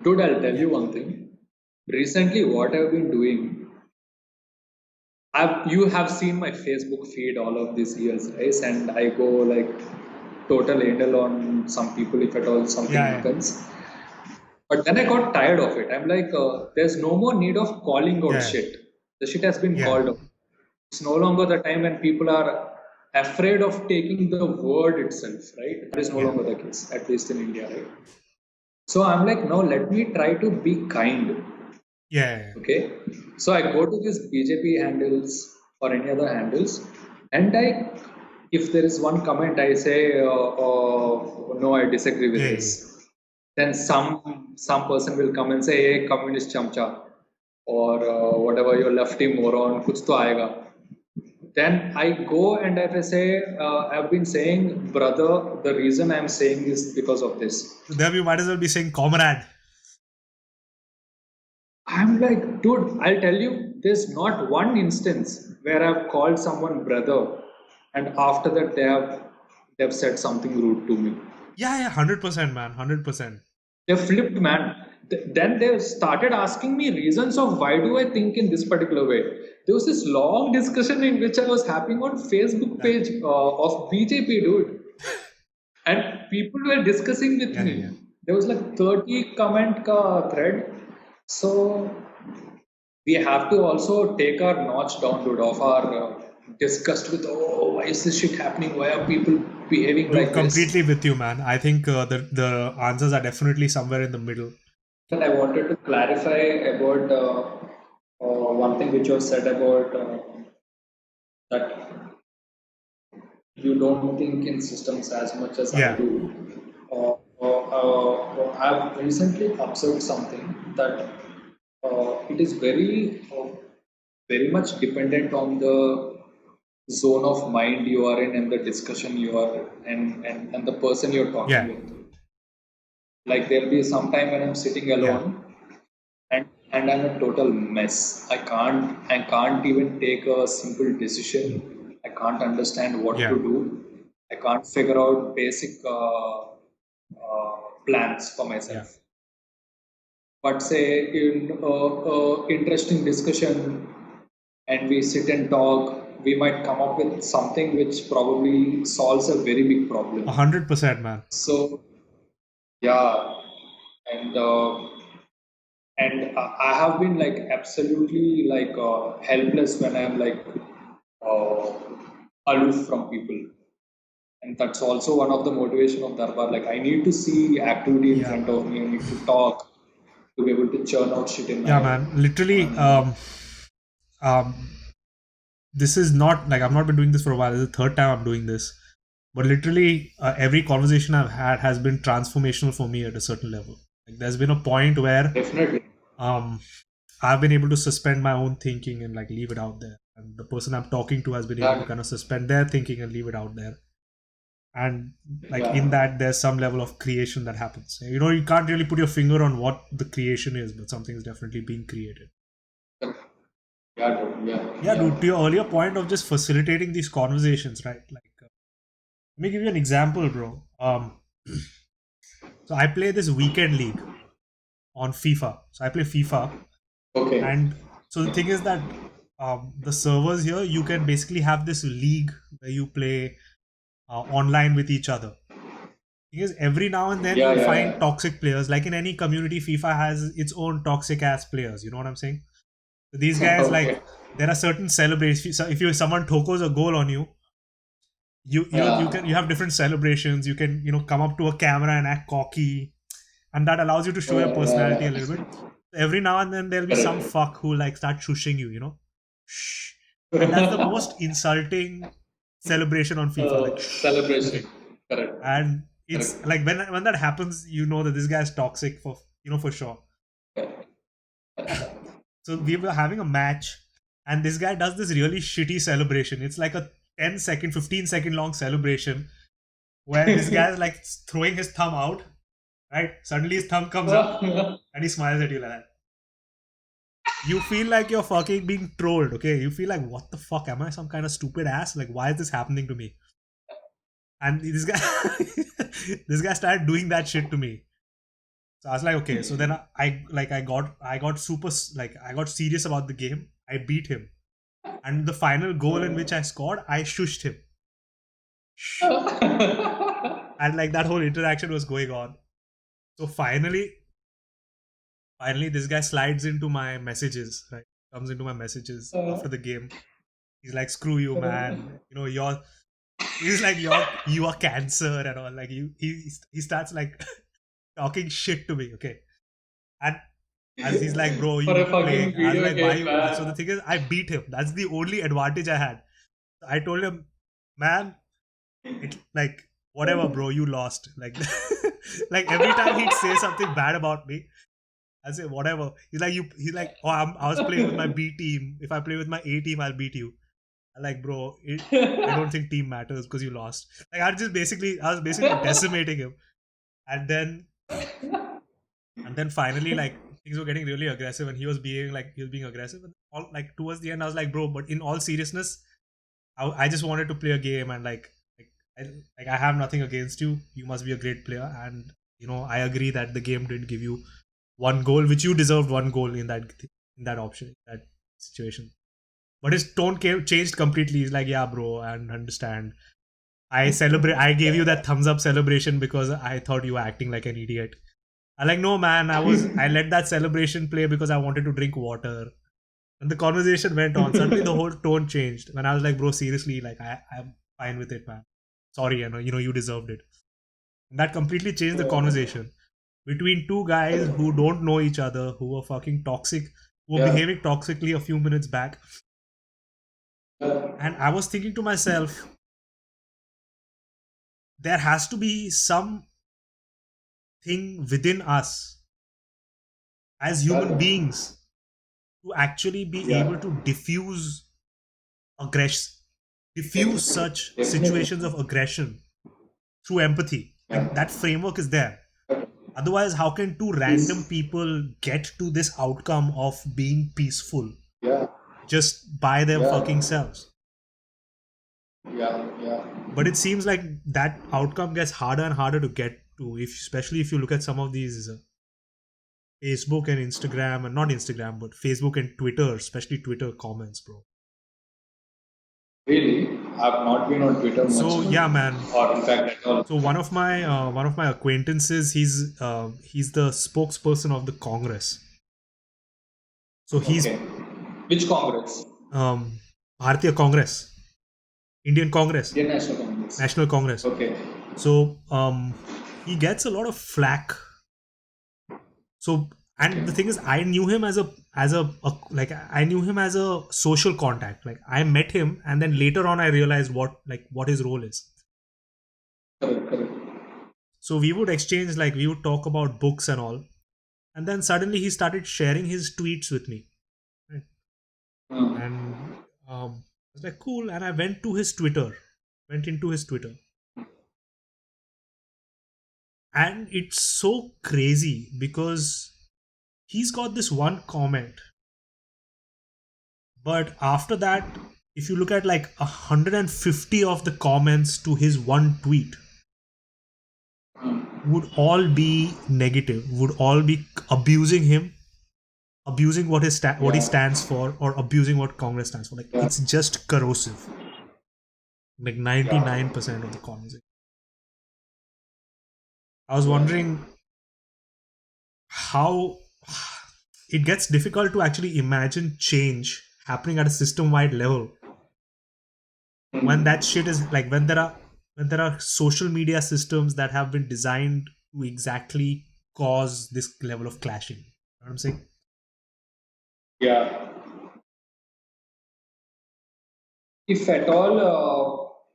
Dude, I'll tell you one thing. Recently, what I've been doing, you have seen my Facebook feed all of these years, right? And I go like total anal on some people if at all something happens. But then I got tired of it. I'm like, there's no more need of calling out shit. The shit has been called out. It's no longer the time when people are afraid of taking the word itself, right? That is no longer the case, at least in India, right? So I'm like, no, let me try to be kind. Okay. So I go to these BJP handles or any other handles, and if there is one comment, I say, no, I disagree with this. Then some person will come and say, hey, communist chamcha, or whatever, your lefty moron, kuch to aayega. Then I go and if I say, I've been saying, brother, the reason I'm saying is because of this. So then you might as well be saying comrade. I'm like, dude, I'll tell you, there's not one instance where I've called someone brother and after that they've said something rude to me. Yeah, 100%, man, 100%. They flipped, man. Then they started asking me reasons of why do I think in this particular way. There was this long discussion in which I was happening on Facebook page of BJP, dude. And people were discussing with me. There was like 30 comment thread. So we have to also take our notch down, dude, of our disgust with, why is this shit happening? Why are people behaving like this? Completely with you, man. I think the answers are definitely somewhere in the middle. I wanted to clarify about one thing which was said about that you don't think in systems as much as I do. I've recently observed something that it is very much dependent on the zone of mind you are in and the discussion you are and the person you're talking with. Like there'll be some time when I'm sitting alone and I'm a total mess. I can't even take a simple decision. I can't understand what to do. I can't figure out basic plans for myself. But say in interesting discussion and we sit and talk, we might come up with something which probably solves a very big problem. 100%, man. So yeah, and I have been like absolutely like helpless when I'm like aloof from people, and that's also one of the motivation of Darbar. Like I need to see activity in front of me. I need to talk to be able to churn out shit in my head. Man. Literally, this is not like I've not been doing this for a while. This is the third time I'm doing this, but literally every conversation I've had has been transformational for me at a certain level. Like there's been a point where definitely I've been able to suspend my own thinking and like leave it out there, and the person I'm talking to has been able to kind of suspend their thinking and leave it out there. And like in that there's some level of creation that happens. You know, you can't really put your finger on what the creation is, but something is definitely being created. Dude, to your earlier point of just facilitating these conversations, right? Like let me give you an example, bro. So I play this weekend league on FIFA. So I play FIFA. Okay. And so the thing is that the servers here, you can basically have this league where you play online with each other. Because every now and then Yeah, you'll yeah, find yeah. toxic players. Like in any community, FIFA has its own toxic ass players. You know what I'm saying? So these guys, like, Okay. there are certain celebrations. So if you someone tokos a goal on you, you have different celebrations. You can come up to a camera and act cocky, and that allows you to show your personality a Yeah. little bit. Every now and then there'll be some Correct. fuck who like start shushing you. Shh. And that's the most insulting celebration on FIFA. Like, shh. Celebration. Okay. Correct. And it's Correct. like when that happens, you know that this guy is toxic for sure. So we were having a match, and this guy does this really shitty celebration. It's like a 10-second, 15-second long celebration where this guy is like throwing his thumb out, right? Suddenly his thumb comes up and he smiles at you like that. You feel like you're fucking being trolled, okay? You feel like, what the fuck? Am I some kind of stupid ass? Like, why is this happening to me? And this guy, this guy started doing that shit to me. So I was like, okay. So then I got super like I got serious about the game. I beat him, and the final goal in which I scored, I shushed him, and like that whole interaction was going on. So finally, this guy slides into my messages. Right, comes into my messages after the game. He's like, "Screw you, man. You're." He's like, you are cancer and all. Like he starts like talking shit to me. Okay, and as he's like, bro, For you a fucking playing. I was video like, why game, you? So the man. thing is, I beat him. That's the only advantage I had. I told him, man, it like whatever, bro, you lost. Like, like every time he'd say something bad about me, I say whatever. He's like, oh, I was playing with my B team. If I play with my A team, I'll beat you. I'm like, bro, I don't think team matters because you lost. Like, I was basically decimating him, and then finally, like, things were getting really aggressive, and he was being aggressive, and all like towards the end, I was like, bro, but in all seriousness, I just wanted to play a game, and I have nothing against you. You must be a great player, and I agree that the game didn't give you one goal, which you deserved one goal in that option, in that situation. But his tone changed completely. He's like, yeah, bro, I understand. I gave you that thumbs up celebration because I thought you were acting like an idiot. I like, no, man, I let that celebration play because I wanted to drink water. And the conversation went on. Suddenly the whole tone changed. When I was like, bro, seriously, like I'm fine with it, man. Sorry, you deserved it. And that completely changed the conversation between two guys who don't know each other, who were fucking toxic, who were Yeah. behaving toxically a few minutes back. And I was thinking to myself, there has to be some thing within us as human beings to actually be able Yeah. to aggression, diffuse such Definitely. situations of aggression through empathy. Like Yeah. that framework is there. Otherwise, how can two random Yes. people get to this outcome of being peaceful Yeah. just by their fucking Yeah. selves? Yeah. Yeah. But it seems like that outcome gets harder and harder to get to, especially if you look at some of these Facebook and Instagram, and not Instagram, but Facebook and Twitter, especially Twitter comments, bro. Really, I've not been on Twitter much, So yeah, man. or in fact at all. So one of my acquaintances, he's the spokesperson of the Congress. So he's Okay. Which Congress? Bharatiya Congress, Indian Congress, Indian National Congress. National Congress. Okay. So he gets a lot of flack. So, and the Okay. thing is, I knew him like I knew him as a social contact. Like I met him, and then later on I realized what his role is. Correct. Correct. So we would talk about books and all, and then suddenly he started sharing his tweets with me, right? And I was like, cool. And I went into his Twitter, and it's so crazy because he's got this one comment, but after that, if you look at like 150 of the comments to his one tweet, would all be negative, would all be abusing him, abusing what what he Yeah. stands for, or abusing what Congress stands for. Like, Yeah. it's just corrosive. Like Yeah. 99% of the conversation. I was Yeah. wondering how it gets difficult to actually imagine change happening at a system-wide level when that shit is like, when there are social media systems that have been designed to exactly cause this level of clashing. You know what I'm saying? Yeah. If at all,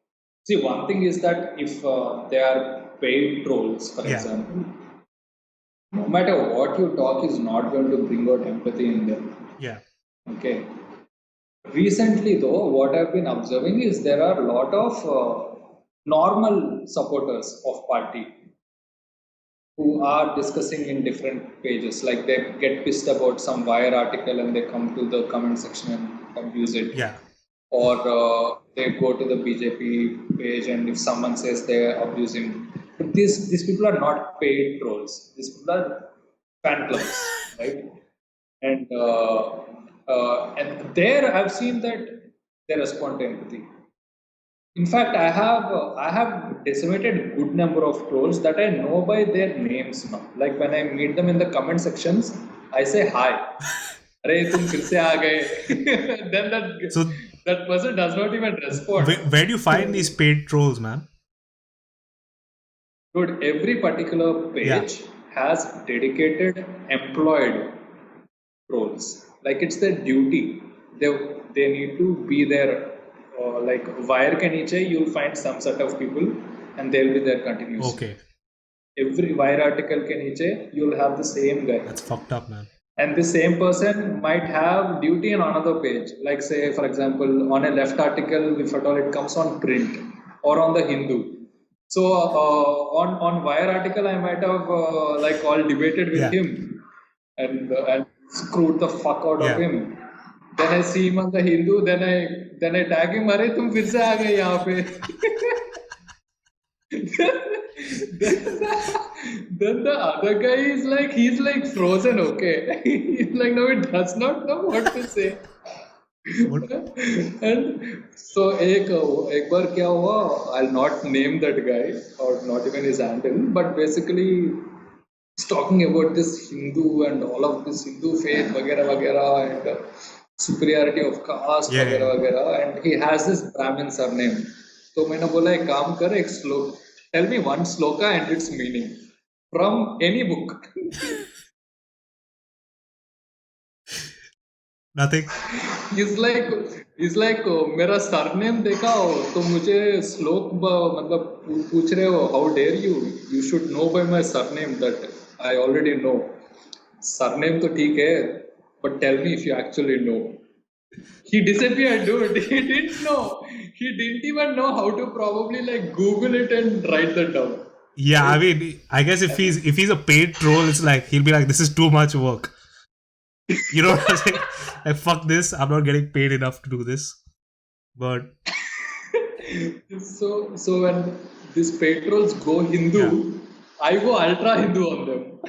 see, one thing is that if they are paid trolls, for Yeah, example, no matter what you talk is not going to bring out empathy in them. yeah, Okay. Recently, though, what I've been observing is there are a lot of normal supporters of party who are discussing in different pages. Like they get pissed about some Wire article and they come to the comment section and abuse it, yeah. or they go to the BJP page and if someone says they're abusing, but these people are not paid trolls. These people are fan clubs, right? And there I've seen that they respond to empathy. In fact, I have decimated good number of trolls that I know by their names now. Like when I meet them in the comment sections, I say hi. अरे तुम फिर से आ गए. Then So that person does not even respond. where do you find these paid trolls, man? Dude, every particular Yeah. page has dedicated employed roles. Like it's their duty. They they need to be there. Like wire ke niche, you'll find some set of people, and they'll be there continuously. Okay. Every wire article ke niche, you'll have the same guy, That's fucked up, man. and the same person might have duty on another page. Like say, for example, on a left article, if at all it comes on print or on the Hindu. So on wire article, I might have like all debated with Yeah. him and screwed the fuck out of Yeah. him. Then I see him on the Hindu. Then I tag him. अरे तुम फिर से आ गए यहाँ पे. Then the other guy is like, he's like frozen. Okay, he's like, no, it does not know what to say. What? And so एक बार क्या हुआ, I'll not name that guy or not even his handle, but basically he's talking about this Hindu and all of this Hindu faith वगैरह वगैरह and superiority of caste Yeah, वगैरह yeah. वगैरह, and he has this Brahmin surname. तो मैंने बोला एक काम कर, एक श्लोक, tell me one sloka and its meaning from any book. Nothing. He's like मेरा सरनेम देखा हो तो मुझे श्लोक मतलब पूछ रहे हो, how dare you, you should know by my surname that I already know. Surname तो ठीक है, but tell me if you actually know. He disappeared, dude. He didn't know. He didn't even know how to probably like Google it and write that down. Yeah, I mean, I guess if he's a paid troll, it's like he'll be like, this is too much work. You know what I'm saying? Like, fuck this. I'm not getting paid enough to do this. But So when these patrols go Hindu, yeah. I go ultra Hindu on them.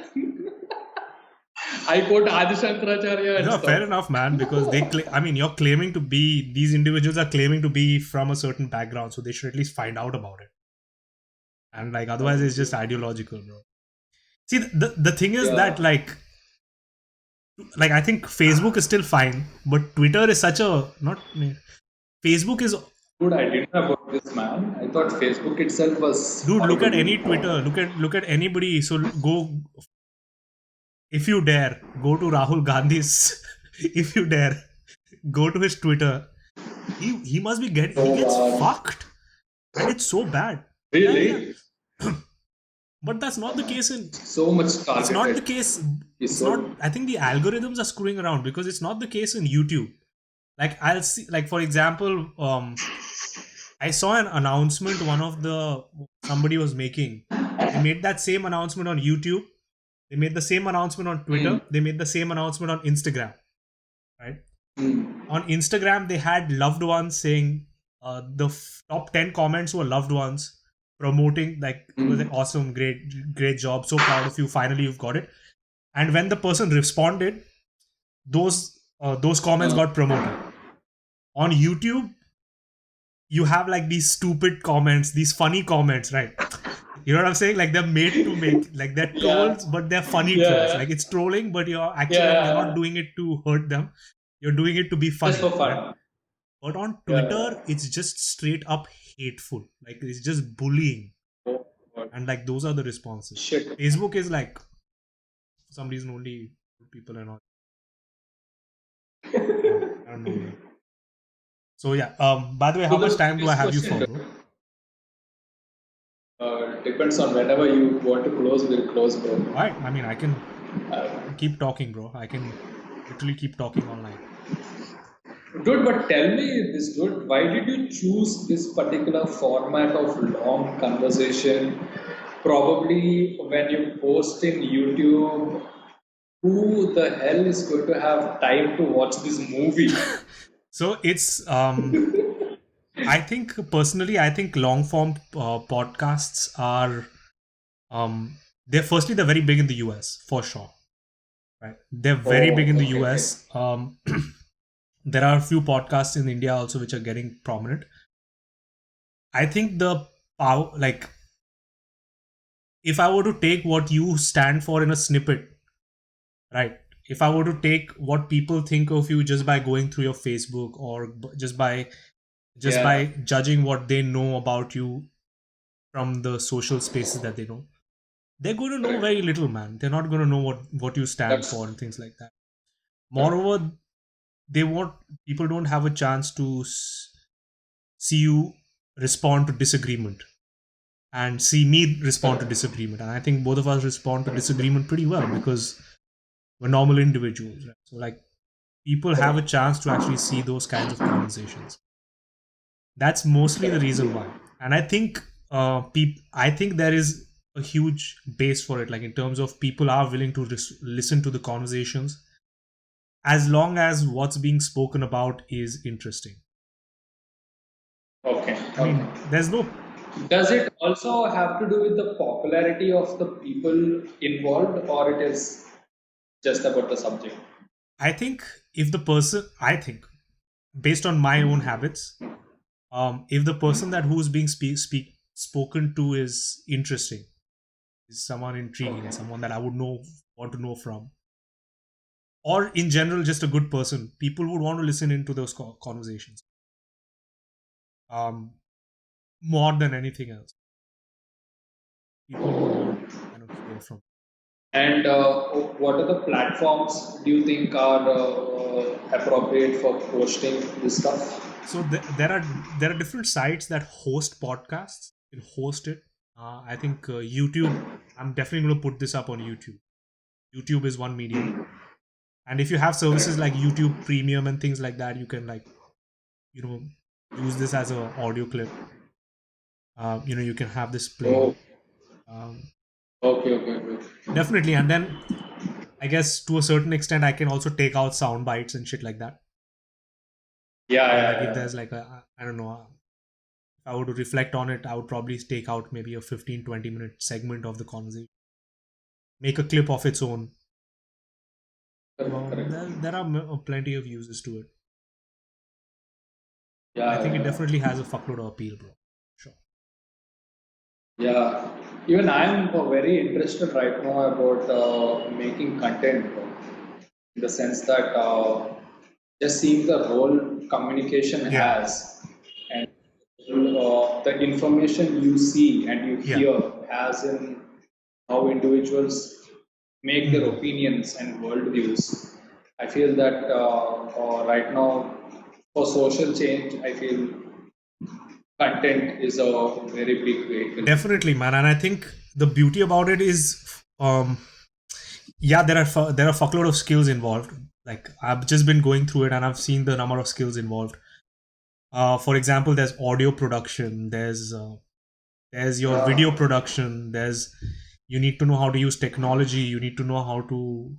I quote Adi Shankaracharya and No, stuff. fair enough, man. Because I mean, you're claiming to be, these individuals are claiming to be from a certain background, so they should at least find out about it. And like, otherwise, it's just ideological, bro. See, the thing is Yeah. that like I think Facebook is still fine, but Twitter is such a not. Facebook is, Dude, I didn't know about this, man. I thought Facebook itself was. dude. Look at horrible. any Twitter. Look at anybody. So go, if you dare, go to Rahul Gandhi's. If you dare, go to his Twitter. He must be he gets bad. fucked, and it's so bad. Really? Yeah. But that's not the case in. So much targeted. It's not the case. It's not. I think the algorithms are screwing around because it's not the case in YouTube. Like I'll see, like for example, I saw an announcement somebody was making. They made that same announcement on YouTube. They made the same announcement on Twitter. They made the same announcement on Instagram. Right? On Instagram, they had loved ones saying the top 10 comments were loved ones promoting, like, it was like, awesome, great job, so proud of you, finally you've got it. And when the person responded, those comments got promoted. On YouTube, you have like these stupid comments, these funny comments, right? You know what I'm saying? Like they're made to make, like they're Yeah, trolls, but they're funny trolls. yeah, Like it's trolling, but you're not yeah. doing it to hurt them. You're doing it to be Just funny, for right? fun. But on Yeah. Twitter, it's just straight up hateful. Like it's just bullying, Oh, God. and like those are the responses. Shit. Facebook is like for some reason only people are not. I don't know. Man. So yeah. By the way, So how the much time do I serious have you question, for, bro? depends on whenever you want to close, we'll close, bro. All right. I mean, I can Uh, keep talking, bro. I can literally keep talking all night. Dude, but tell me this, dude. Why did you choose this particular format of long conversation? Probably when you post in YouTube, who the hell is going to have time to watch this movie? So it's I think personally, I think long form podcasts are they're firstly they're very big in the US for sure, right? They're very big in Oh, the okay, okay. US. There are a few podcasts in India also which are getting prominent. I think the power, like if I were to take what you stand for in a snippet, right? If I were to take what people think of you just by going through your Facebook or just by Yeah, judging what they know about you from the social spaces that they know, they're going to know correct. very little, man. They're not going to know what you stand for That's and things like that. correct. Moreover, they won't people don't have a chance to see you respond to disagreement and see me respond to Correct. disagreement, and I think both of us respond to disagreement pretty well because we're normal individuals, right? So like people have a Correct. chance to actually see those kinds of conversations. That's mostly the Correct. reason why. And I think I think there is a huge base for it, like in terms of people are willing to listen to the conversations as long as what's being spoken about is interesting. Okay. I mean, Okay. there's no. Does it also have to do with the popularity of the people involved, or it is just about the subject? I think if the person, I think based on my own habits, if the person that who's being spoken to is interesting, is someone intriguing, Okay. someone that I would want to know from, or in general just a good person, people would want to listen into those conversations um, more than anything else. People would Oh. want to kind of hear from. And what are the platforms do you think are appropriate for posting this stuff? So there are different sites that host podcasts. You can host it. I think YouTube. I'm definitely going to put this up on YouTube. YouTube is one medium, and if you have services like Correct. YouTube Premium and things like that, you can like you know use this as a audio clip. You can have this Oh, playing. Um, okay, okay, okay. Definitely, and then I guess to a certain extent, I can also take out sound bites and shit like that. Yeah, So, like, yeah, if yeah. there's like I don't know, if I were to reflect on it, I would probably take out maybe a 15-20 minute segment of the conversation, make a clip of its own. Correct, correct. There are plenty of uses to it. I Yeah, think it yeah, definitely has a fuckload of appeal, bro. Sure. yeah. Even I'm very interested right now about making content, in the sense that just seeing the role communication Yeah. has, and the information you see and you Yeah. hear has in how individuals make their Hmm. opinions and worldviews. I feel that right now, for social change, I feel content is a very big vehicle. Definitely, man. And I think the beauty about it is, yeah, there are fuckload of skills involved. Like I've just been going through it, and I've seen the number of skills involved. For example, there's audio production. There's your video Yeah, production. There's you need to know how to use technology. You need to know how to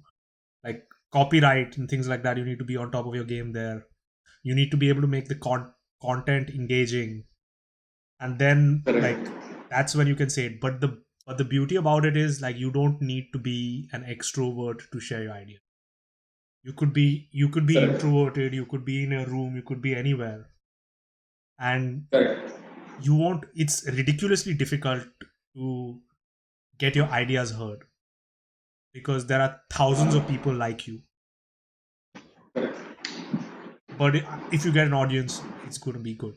like copyright and things like that. You need to be on top of your game there. You need to be able to make the content engaging, and then correct. like that's when you can say it. But the beauty about it is like you don't need to be an extrovert to share your idea. You could be Correct. introverted, you could be in a room, you could be anywhere, and Correct. you won't. It's ridiculously difficult to get your ideas heard because there are thousands of people like you. Correct. But if you get an audience, it's going to be good.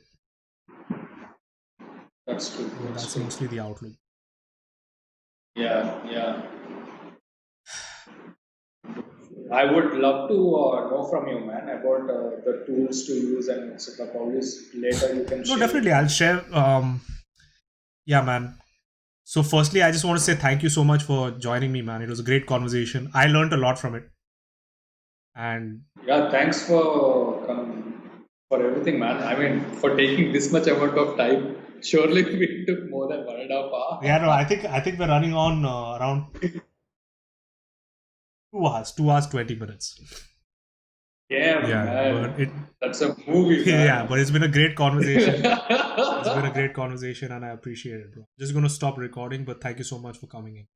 That's true. So That's that's true. mostly the outlook. Yeah. Yeah. I would love to know from you, man, about the tools to use and etc. Probably later you can No, share definitely, with me. I'll share. Yeah, man. So, firstly, I just want to say thank you so much for joining me, man. It was a great conversation. I learned a lot from it, and Yeah, thanks for everything, man. I mean, for taking this much amount of time. Surely we took more than 1.5 hours. yeah, no, I think we're running on around 2 hours, 2 hours 20 minutes. Damn, Yeah, but it man. That's a movie, yeah, man. but it's been a great conversation. It's been a great conversation, and I appreciate it, bro. Just gonna stop recording, but thank you so much for coming in.